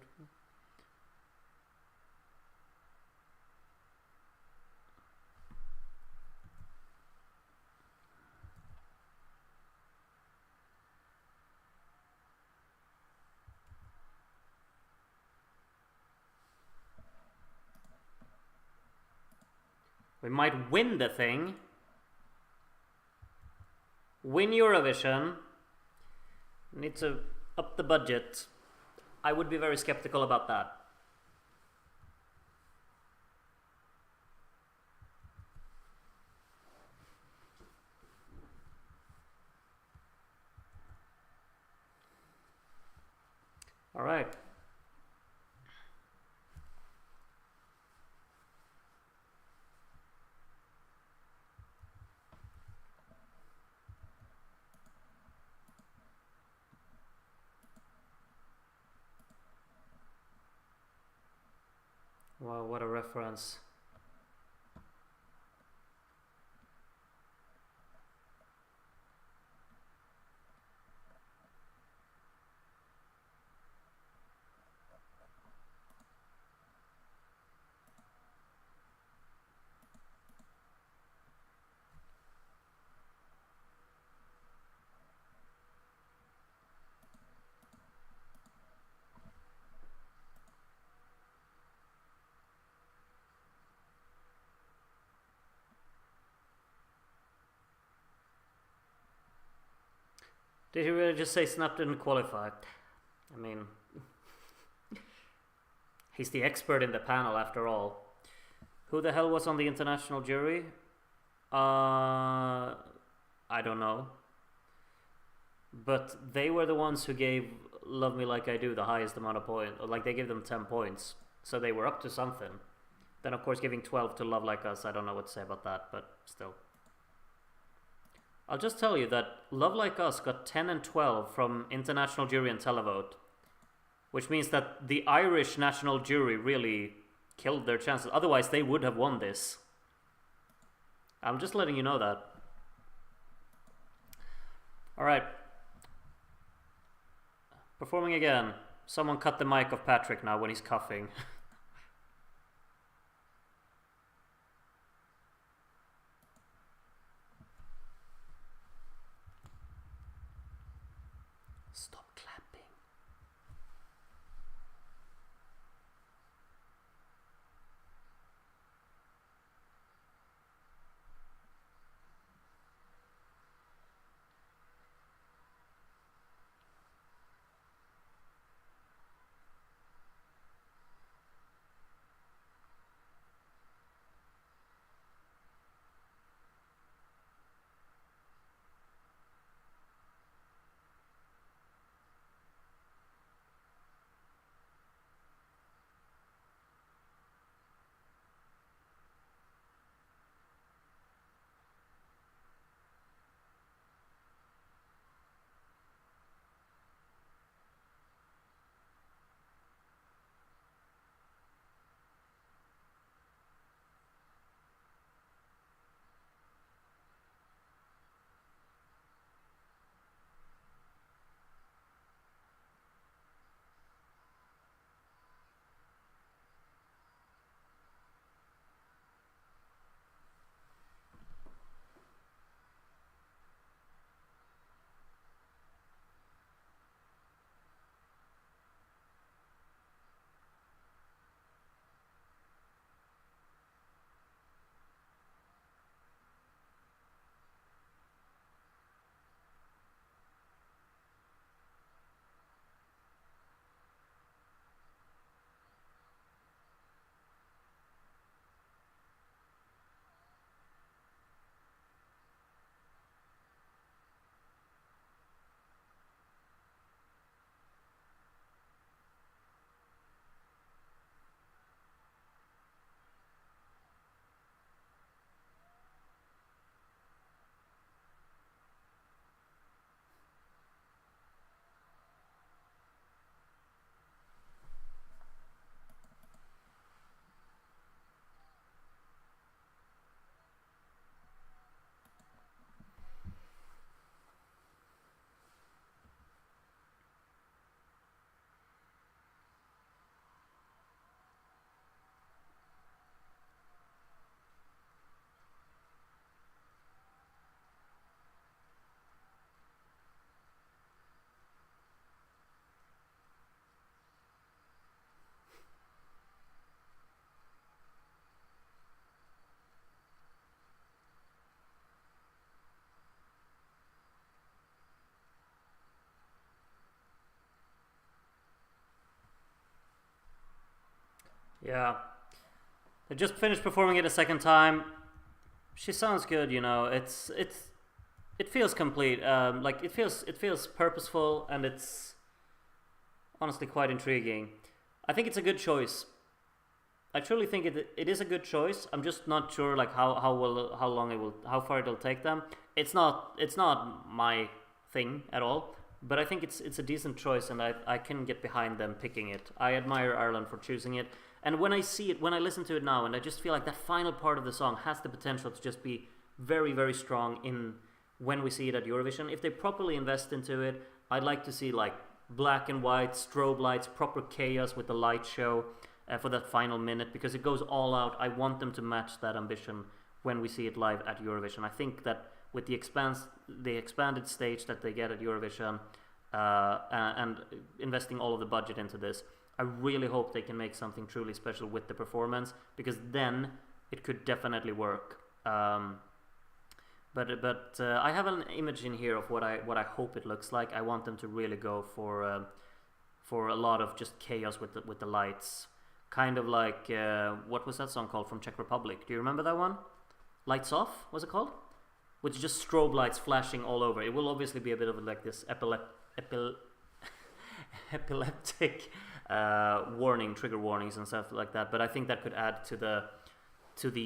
We might win the thing. Win Eurovision. Need to up the budget. I would be very skeptical about that. All right. Wow, what a reference. Did he really just say Snap didn't qualify? I mean, he's the expert in the panel after all. Who the hell was on the international jury? I don't know. But they were the ones who gave Love Me Like I Do the highest amount of points. Like, they gave them 10 points. So they were up to something. Then, of course, giving 12 to Love Like Us, I don't know what to say about that, but still. I'll just tell you that Love Like Us got 10 and 12 from international jury and televote, which means that the Irish national jury really killed their chances. Otherwise, they would have won this. I'm just letting you know that. All right. Performing again. Someone cut the mic of Patrick now when he's coughing. Stop clapping. Yeah. They just finished performing it a second time. She sounds good, you know. It feels complete. Like it feels purposeful, and it's honestly quite intriguing. I think it's a good choice. I truly think it is a good choice. I'm just not sure like how far it'll take them. It's not my thing at all, but I think it's a decent choice, and I can get behind them picking it. I admire Ireland for choosing it, and when I see it, when I listen to it now, and I just feel like that final part of the song has the potential to just be very, very strong in when we see it at Eurovision. If they properly invest into it, I'd like to see like black and white, strobe lights, proper chaos with the light show for that final minute, because it goes all out. I want them to match that ambition when we see it live at Eurovision. I think that with the expanded stage that they get at Eurovision, and investing all of the budget into this, I really hope they can make something truly special with the performance, because then it could definitely work. But I have an image in here of what I hope it looks like. I want them to really go for a lot of just chaos with the lights, kind of like what was that song called from Czech Republic? Do you remember that one? Lights Off, was it called? With just strobe lights flashing all over. It will obviously be a bit of like this epileptic trigger warnings and stuff like that. But I think that could add to the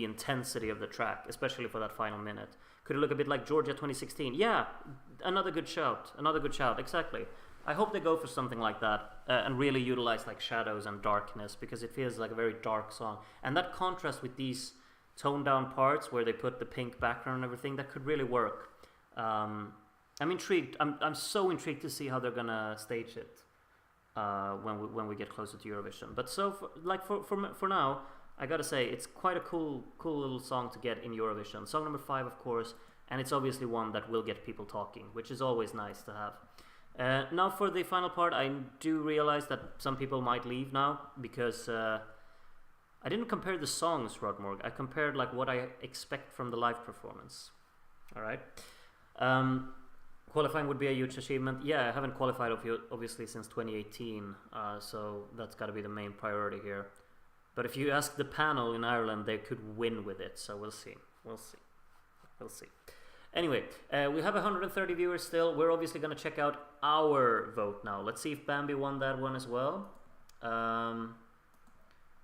intensity of the track, especially for that final minute. Could it look a bit like Georgia 2016? Yeah, another good shout. Exactly. I hope they go for something like that and really utilize like shadows and darkness, because it feels like a very dark song. And that contrast with these toned down parts where they put the pink background and everything, that could really work. I'm intrigued. I'm so intrigued to see how they're gonna stage it when we get closer to Eurovision. But for now, I gotta say it's quite a cool little song to get in Eurovision. Song number 5, of course, and it's obviously one that will get people talking, which is always nice to have. Now for the final part, I do realize that some people might leave now, because I didn't compare the songs, Rodmorg. I compared like what I expect from the live performance. All right. Qualifying would be a huge achievement. Yeah, I haven't qualified obviously since 2018, so that's got to be the main priority here. But if you ask the panel in Ireland, they could win with it. So we'll see. Anyway, we have 130 viewers still. We're obviously going to check out our vote now. Let's see if Bambi won that one as well.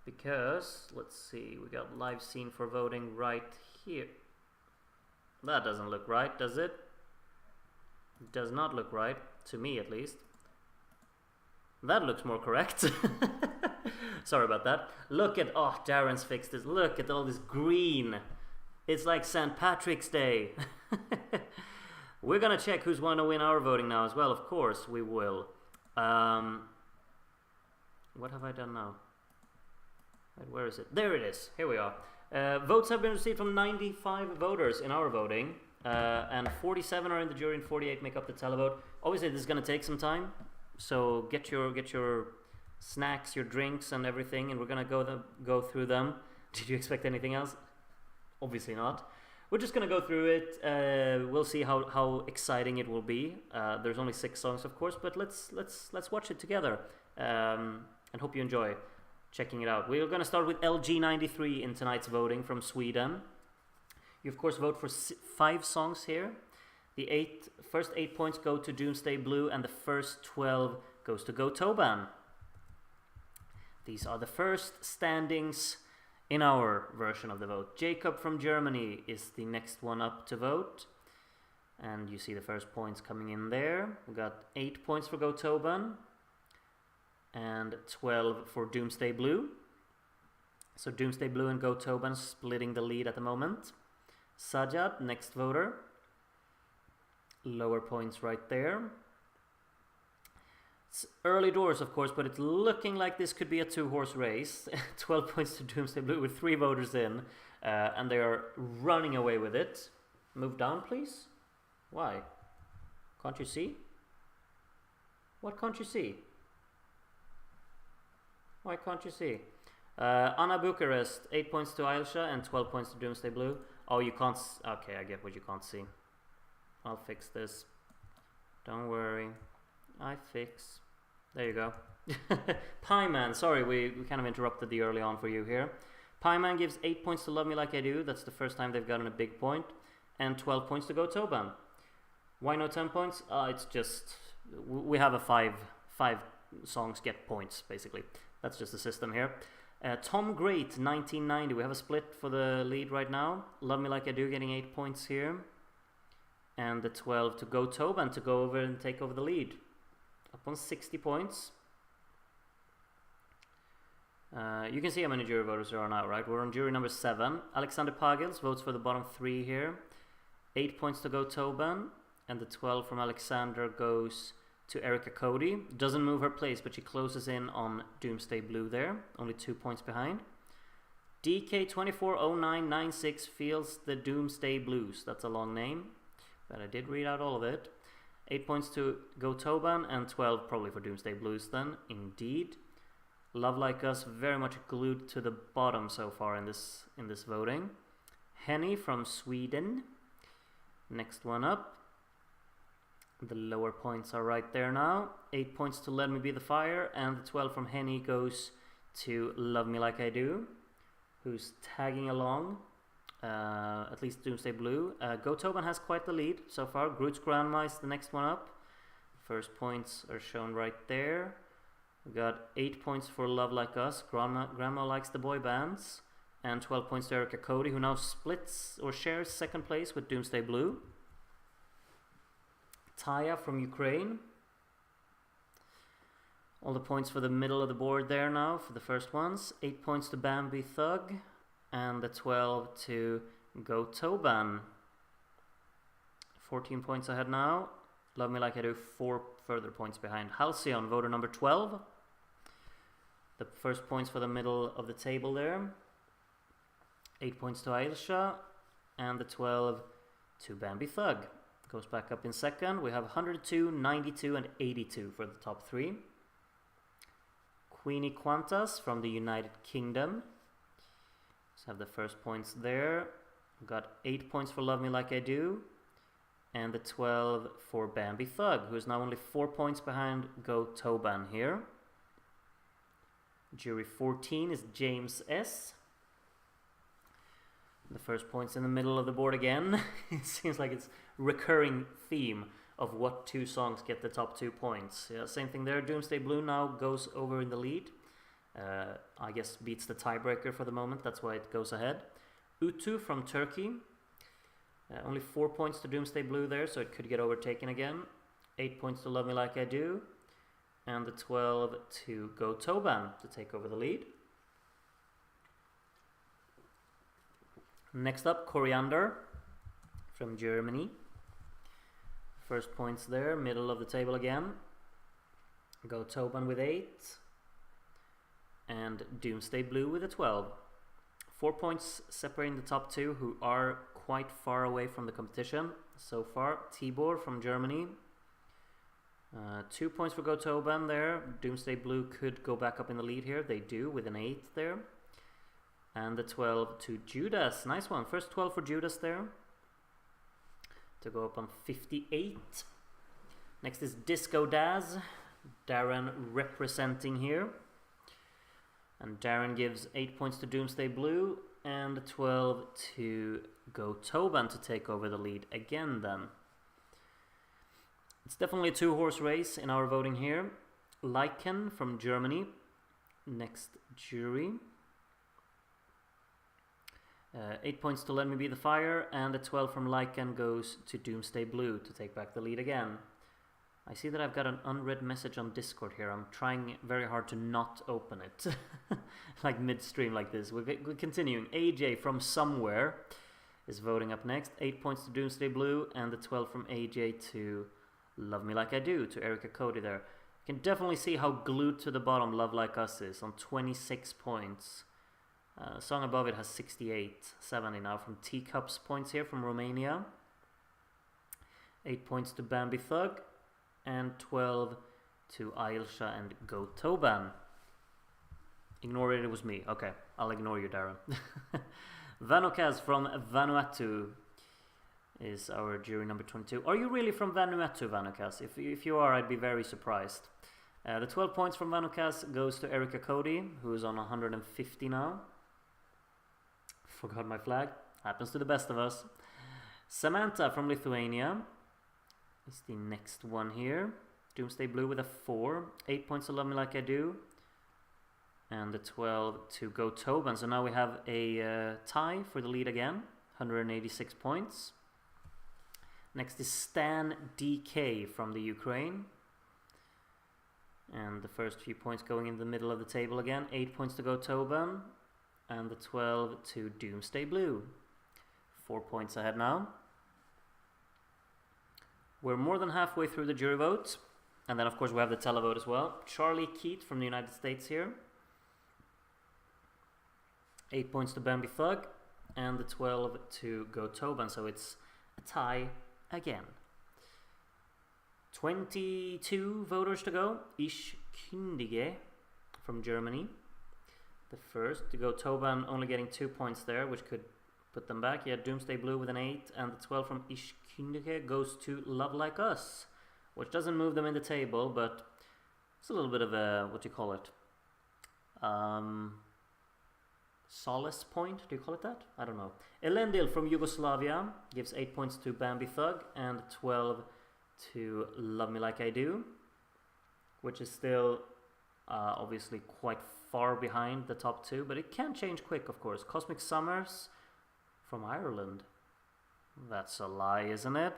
Because, let's see, we got live scene for voting right here. That doesn't look right, does it? It does not look right, to me at least. That looks more correct. Sorry about that. Look at, Darren's fixed this. Look at all this green. It's like St. Patrick's Day. We're gonna check who's going to win our voting now as well. Of course we will. What have I done now? Wait, where is it? There it is. Here we are. Votes have been received from 95 voters in our voting. And 47 are in the jury and 48 make up the televote. Obviously this is gonna take some time. So get your snacks, your drinks and everything, and we're gonna go through them. Did you expect anything else? Obviously not. We're just gonna go through it. We'll see how exciting it will be. There's only 6 songs, of course, but let's watch it together, and hope you enjoy checking it out. We're gonna start with LG93 in tonight's voting from Sweden. You of course vote for 5 songs here. The first 8 points go to Doomsday Blue, and the first 12 goes to Go Toban. These are the first standings in our version of the vote. Jacob from Germany is the next one up to vote. And you see the first points coming in there. We got 8 points for Go Toban and 12 for Doomsday Blue. So Doomsday Blue and Go Toban splitting the lead at the moment. Sajad, next voter. Lower points right there. It's early doors, of course, but it's looking like this could be a 2-horse race. 12 points to Doomsday Blue with 3 voters in, and they are running away with it. Move down, please. Why? Can't you see? What can't you see? Why can't you see? Anna Bucharest, 8 points to Ailsha and 12 points to Doomsday Blue. Oh, you can't... Okay, I get what you can't see. I'll fix this. Don't worry. I fix. There you go. Pieman, sorry, we kind of interrupted the early on for you here. Pieman gives 8 points to Love Me Like I Do. That's the first time they've gotten a big point. And 12 points to Go Toban. Why no 10 points? It's just... We have a five songs get points, basically. That's just the system here. Tom Great, 1990. We have a split for the lead right now. Love Me Like I Do getting 8 points here. And the 12 to Go Toban to go over and take over the lead. Up on 60 points. You can see how many jury voters there are now, right? We're on jury number 7. Alexander Pagels votes for the bottom 3 here. 8 points to Go Toban. And the 12 from Alexander goes to Erica Cody. Doesn't move her place, but she closes in on Doomsday Blue there. Only 2 points behind. DK240996 feels the Doomsday Blues. That's a long name, but I did read out all of it. 8 points to Go Toban and 12 probably for Doomsday Blues then. Indeed. Love Like Us very much glued to the bottom so far in this voting. Henny from Sweden. Next one up. The lower points are right there now. 8 points to Let Me Be the Fire, and the 12 from Henny goes to Love Me Like I Do, who's tagging along, at least Doomsday Blue. Go Toban has quite the lead so far. Groot's Grandma is the next one up. First points are shown right there. We got 8 points for Love Like Us. Grandma likes the boy bands. And 12 points to Erica Cody, who now splits or shares second place with Doomsday Blue. Taya from Ukraine. All the points for the middle of the board there now for the first ones. 8 points to Bambi Thug. And the 12 to Go Toban. 14 points ahead now. Love Me Like I Do, 4 further points behind. Halcyon, voter number 12. The first points for the middle of the table there. 8 points to Ailsha. And the 12 to Bambi Thug. Goes back up in second. We have 102, 92 and 82 for the top 3. Queenie Qantas from the United Kingdom. Let's have the first points there. We've got 8 points for Love Me Like I Do. And the 12 for Bambi Thug, who is now only 4 points behind Go Toban here. Jury 14 is James S. The first points in the middle of the board again. It seems like it's recurring theme of what 2 songs get the top 2 points. Yeah, same thing there. Doomsday Blue now goes over in the lead. I guess beats the tiebreaker for the moment. That's why it goes ahead. Utu from Turkey. Only 4 points to Doomsday Blue there, so it could get overtaken again. 8 points to Love Me Like I Do. And the 12 to Go Toban to take over the lead. Next up, Coriander from Germany. First points there, middle of the table again. Go Toban with 8. And Doomsday Blue with a 12. 4 points separating the top 2, who are quite far away from the competition so far. Tibor from Germany. 2 points for Go Toban there. Doomsday Blue could go back up in the lead here. They do with an 8 there. And the 12 to Judas. Nice one. First 12 for Judas there. To go up on 58. Next is Disco Daz. Darren representing here. And Darren gives 8 points to Doomsday Blue. And 12 to Go Toban to take over the lead again then. It's definitely a 2-horse race in our voting here. Lycan from Germany. Next jury. 8 points to Let Me Be the Fire, and the 12 from Lycan goes to Doomsday Blue to take back the lead again. I see that I've got an unread message on Discord here. I'm trying very hard to not open it. Like midstream like this. We're continuing. AJ from Somewhere is voting up next. 8 points to Doomsday Blue, and the 12 from AJ to Love Me Like I Do, to Erica Cody there. You can definitely see how glued to the bottom Love Like Us is, on 26 points. Song above it has 68, 70 now from Teacups points here from Romania. 8 points to Bambi Thug, and 12 to Ailsha and Go Toban. Ignore it, it was me. Okay, I'll ignore you, Darren. Vanokaz from Vanuatu is our jury number 22. Are you really from Vanuatu, Vanokaz? If you are, I'd be very surprised. The 12 points from Vanokaz goes to Erica Cody, who is on 150 now. Forgot my flag. Happens to the best of us. Samantha from Lithuania is the next one here. Doomsday Blue with a 4. 8 points to Love Me Like I Do. And the 12 to Go Toban. So now we have a tie for the lead again. 186 points. Next is Stan DK from the Ukraine. And the first few points going in the middle of the table again. 8 points to Go Toban. And the 12 to Doomsday Blue. 4 points ahead now. We're more than halfway through the jury vote. And then of course we have the televote as well. Charlie Keat from the United States here. 8 points to Bambi Thug. And the 12 to Go Toban. So it's a tie again. 22 voters to go. Ich Kündige from Germany. The first to Go Toban, only getting 2 points there, which could put them back. Yeah, Doomsday Blue with an 8, and the 12 from Ich Kündige goes to Love Like Us, which doesn't move them in the table, but it's a little bit of a, what do you call it? Solace point, do you call it that? I don't know. Elendil from Yugoslavia gives 8 points to Bambi Thug and 12 to Love Me Like I Do, which is still obviously quite far behind the top two, but it can change quick, of course. Cosmic Summers from Ireland. That's a lie, isn't it?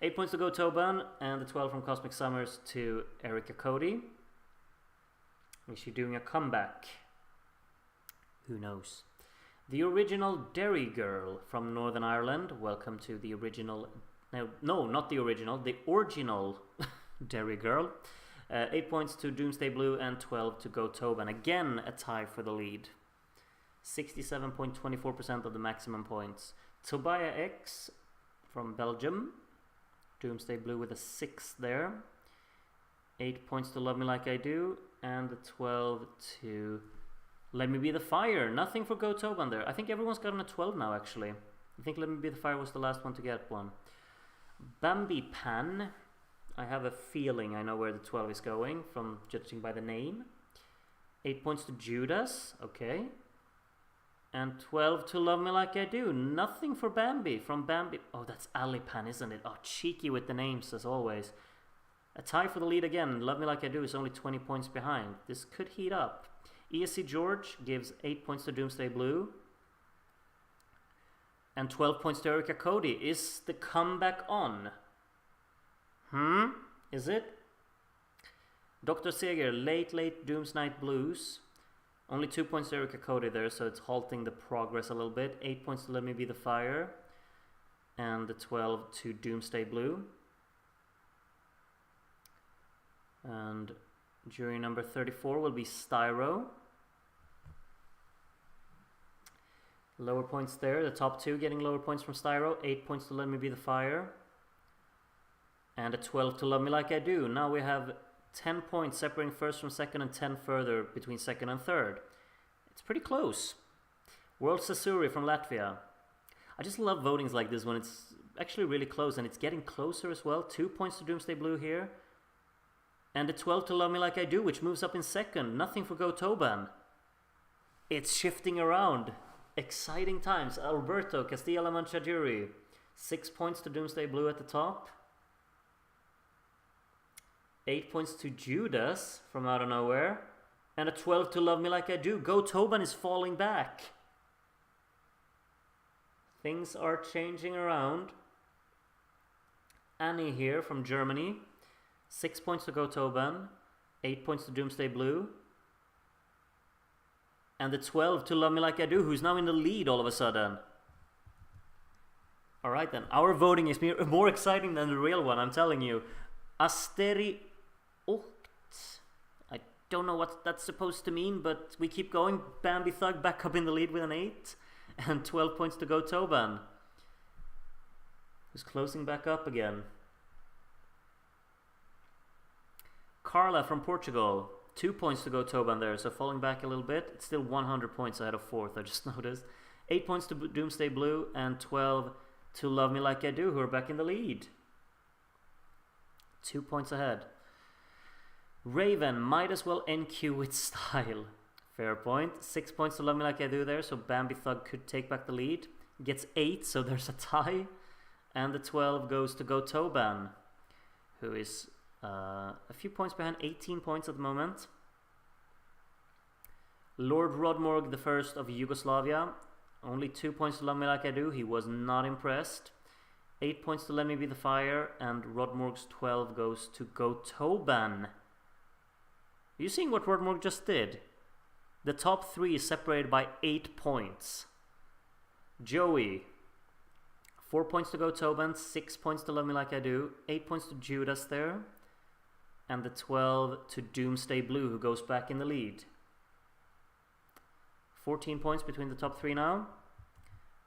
8 points to Go Toban and the 12 from Cosmic Summers to Erica Cody. Is she doing a comeback? Who knows? The original Derry Girl from Northern Ireland. Welcome to the original... No, not the original. The original Derry Girl. 8 points to Doomsday Blue and 12 to Go Toban. Again, a tie for the lead. 67.24% of the maximum points. Tobiah X from Belgium. Doomsday Blue with a 6 there. 8 points to Love Me Like I Do. And the 12 to Let Me Be the Fire. Nothing for Go Toban there. I think everyone's gotten a 12 now, actually. I think Let Me Be the Fire was the last one to get one. Bambi Pan. I have a feeling I know where the 12 is going, from judging by the name. 8 points to Judas. Okay. And 12 to Love Me Like I Do. Nothing for Bambi. From Bambi. Oh, that's Ali Pan, isn't it? Oh, cheeky with the names, as always. A tie for the lead again. Love Me Like I Do is only 20 points behind. This could heat up. ESC George gives 8 points to Doomsday Blue. And 12 points to Erica Cody. Is the comeback on? Is it? Dr. Seger, Late Dooms Night Blues. Only 2 points to Erica Cody there, so it's halting the progress a little bit. 8 points to Let Me Be the Fire. And the 12 to Doomsday Blue. And jury number 34 will be Styro. Lower points there. The top two getting lower points from Styro. 8 points to Let Me Be the Fire. And a 12 to Love Me Like I Do. Now we have 10 points separating first from second and 10 further between second and third. It's pretty close. World Sasuri from Latvia. I just love votings like this when it's actually really close, and it's getting closer as well. 2 points to Doomsday Blue here. And a 12 to Love Me Like I Do, which moves up in second. Nothing for Go Toban. It's shifting around. Exciting times. Alberto Castilla-La Mancha jury. 6 points to Doomsday Blue at the top. 8 points to Judas from out of nowhere. And a 12 to Love Me Like I Do. Go Toban is falling back. Things are changing around. Annie here from Germany. 6 points to Go Toban. 8 points to Doomsday Blue. And the 12 to Love Me Like I Do, who's now in the lead all of a sudden. Alright then, our voting is more exciting than the real one, I'm telling you. Asteri Ocht. I don't know what that's supposed to mean, but we keep going. Bambi Thug back up in the lead with an 8. And 12 points to Go Toban, who's closing back up again. Carla from Portugal. 2 points to Go Toban there, so falling back a little bit. It's still 100 points ahead of fourth, I just noticed. 8 points to Doomsday Blue and 12 to Love Me Like I Do, who are back in the lead. 2 points ahead. Raven might as well NQ with style. Fair point. 6 points to Love Me Like I Do there, so Bambi Thug could take back the lead. Gets 8, so there's a tie. And the 12 goes to Go Toban, who is A few points behind, 18 points at the moment. Lord Rodmorg the First of Yugoslavia, only 2 points to Love Me Like I Do. He was not impressed. 8 points to Let Me Be the Fire, and Rodmorg's 12 goes to Gotoban. Are you seeing what Rodmorg just did? The top 3 is separated by 8 points. Joey, 4 points to Gotoban, 6 points to Love Me Like I Do, 8 points to Judas there, and the 12 to Doomsday Blue, who goes back in the lead. 14 points between the top 3 now.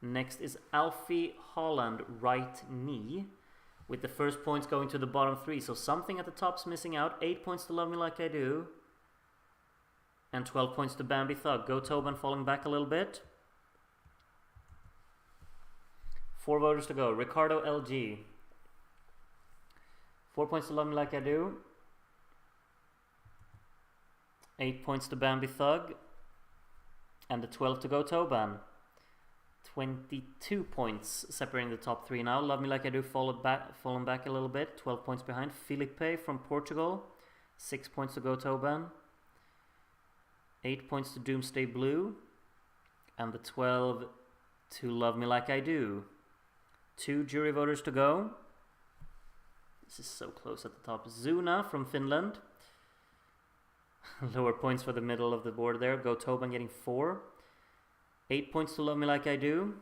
Next is Alfie Holland, Right Knee, with the first points going to the bottom 3. So something at the top's missing out. 8 points to Love Me Like I Do, and 12 points to Bambi Thug. Gotoban falling back a little bit. 4 voters to go. Ricardo LG, 4 points to Love Me Like I Do, 8 points to Bambi Thug, and the 12 to Gotoban. 22 points separating the top 3 now. Love Me Like I Do fallen back a little bit. 12 points behind. Felipe from Portugal, 6 points to Gotoban, 8 points to Doomsday Blue, and the 12 to Love Me Like I Do. 2 jury voters to go. This is so close at the top. Zuna from Finland. Lower points for the middle of the board there. Gotoban getting 4. 8 points to Love Me Like I Do.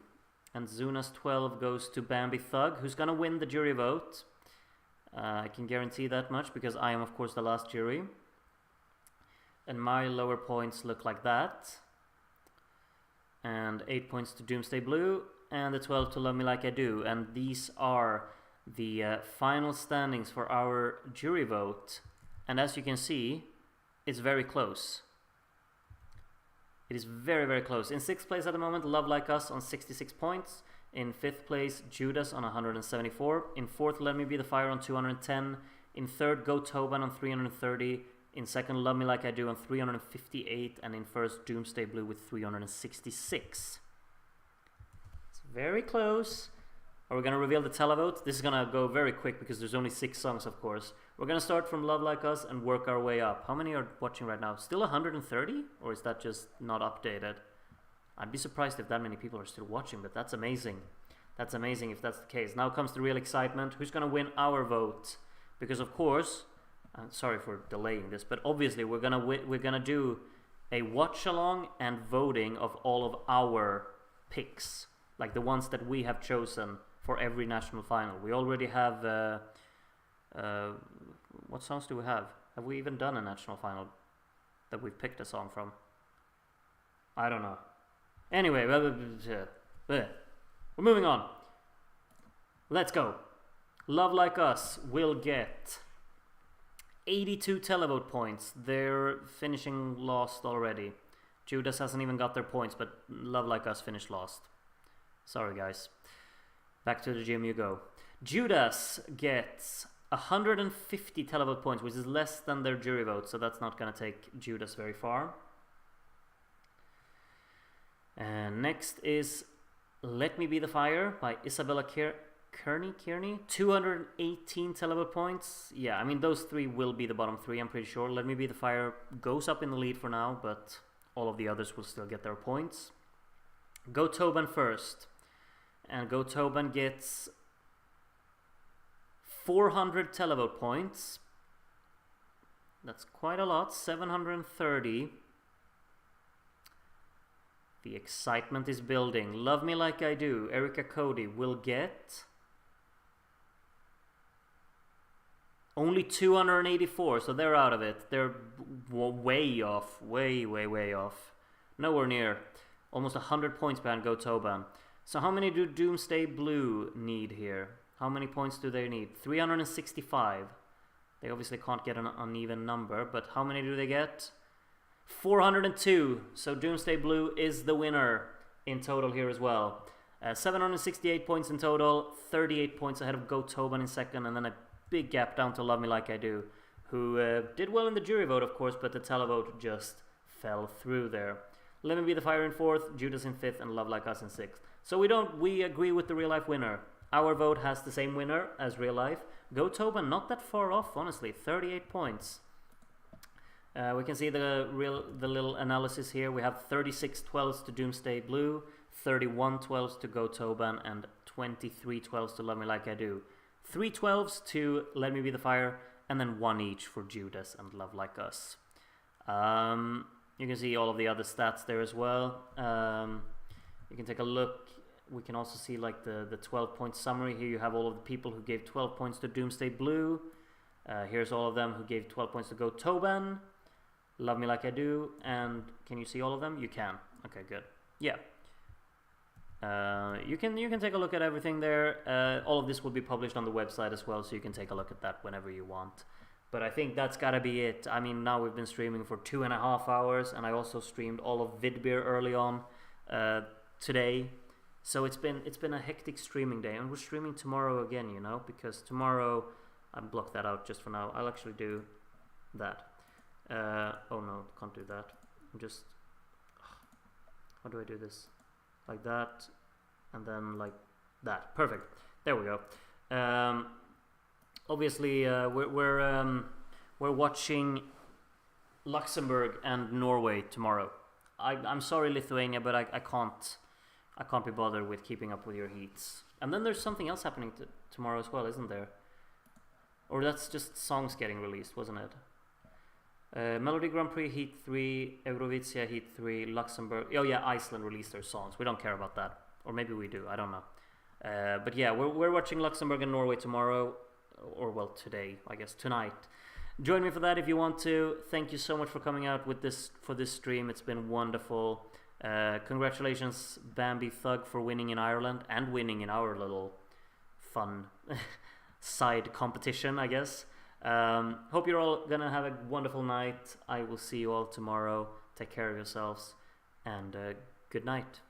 And Zuna's 12 goes to Bambi Thug, who's gonna win the jury vote. I can guarantee that much because I am, of course, the last jury. And my lower points look like that. And 8 points to Doomsday Blue, and the 12 to Love Me Like I Do. And these are the final standings for our jury vote. And as you can see, it's very close. It is very, very close. In 6th place at the moment, Love Like Us on 66 points. In 5th place, Judas on 174. In 4th, Let Me Be the Fire on 210. In 3rd, Gotoban on 330. In 2nd, Love Me Like I Do on 358. And in 1st, Doomsday Blue with 366. It's very close. Are we going to reveal the televote? This is going to go very quick because there's only 6 songs, of course. We're going to start from Love Like Us and work our way up. How many are watching right now? Still 130? Or is that just not updated? I'd be surprised if that many people are still watching, but that's amazing. That's amazing if that's the case. Now comes the real excitement. Who's going to win our vote? Because, of course, sorry for delaying this, but obviously we're going to do a watch-along and voting of all of our picks. Like the ones that we have chosen for every national final. We already have... what songs do we have? Have we even done a national final that we've picked a song from? I don't know. Anyway, we're moving on. Let's go. Love Like Us will get 82 televote points. They're finishing last already. Judas hasn't even got their points, but Love Like Us finished last. Sorry, guys. Back to the gym you go. Judas gets 150 televote points, which is less than their jury vote, so that's not going to take Judas very far. And next is Let Me Be the Fire by Isabella Kearney. 218 televote points. Yeah, I mean, those 3 will be the bottom 3, I'm pretty sure. Let Me Be the Fire goes up in the lead for now, but all of the others will still get their points. Gotoban first. And Gotoban gets 400 televote points. That's quite a lot. 730. The excitement is building. Love Me Like I Do, Erica Cody will get only 284, so they're out of it. They're way off. Way off. Nowhere near. Almost 100 points behind Gotoban. So how many do Doomsday Blue need here? How many points do they need? 365. They obviously can't get an uneven number, but how many do they get? 402. So Doomsday Blue is the winner in total here as well. 768 points in total, 38 points ahead of Gotoban in 2nd, and then a big gap down to Love Me Like I Do, who did well in the jury vote, of course, but the televote just fell through there. Let Me Be the Fire in 4th, Judas in 5th, and Love Like Us in 6th. So we agree with the real life winner. our vote has the same winner as real life. Go Tobin, not that far off, honestly, 38 points. We can see the little analysis here. We have 36 12s to Doomsday Blue, 31 12s to Go Tobin, and 23 12s to Love Me Like I Do. 3 12s to Let Me Be the Fire, and then 1 each for Judas and Love Like Us. You can see all of the other stats there as well. You can take a look. We can also see like the 12-point summary. Here you have all of the people who gave 12 points to Doomsday Blue. Here's all of them who gave 12 points to Go Tobin, Love Me Like I Do, and can you see all of them? You can. Okay, good. Yeah. You can take a look at everything there. All of this will be published on the website as well, so you can take a look at that whenever you want. But I think that's gotta be it. I mean, now we've been streaming for 2.5 hours, and I also streamed all of Vidbeer early on today. So it's been a hectic streaming day, and we're streaming tomorrow again, you know, because tomorrow I blocked that out just for now. I'll actually do that. Oh no, can't do that. I'm just, how do I do this? Like that, and then like that. Perfect. There we go. Obviously, we're watching Luxembourg and Norway tomorrow. I'm sorry, Lithuania, but I can't be bothered with keeping up with your heats. And then there's something else happening tomorrow as well, isn't there? Or that's just songs getting released, wasn't it? Melody Grand Prix Heat 3, Eurovisia Heat 3, Luxembourg. Oh yeah, Iceland released their songs. We don't care about that. Or maybe we do, I don't know. But yeah, we're watching Luxembourg and Norway tomorrow. Or well, today, I guess, tonight. Join me for that if you want to. Thank you so much for coming out with this for this stream. It's been wonderful. Congratulations, Bambi Thug, for winning in Ireland and winning in our little fun side competition, I guess. Hope you're all gonna have a wonderful night. I will see you all tomorrow. Take care of yourselves, and good night.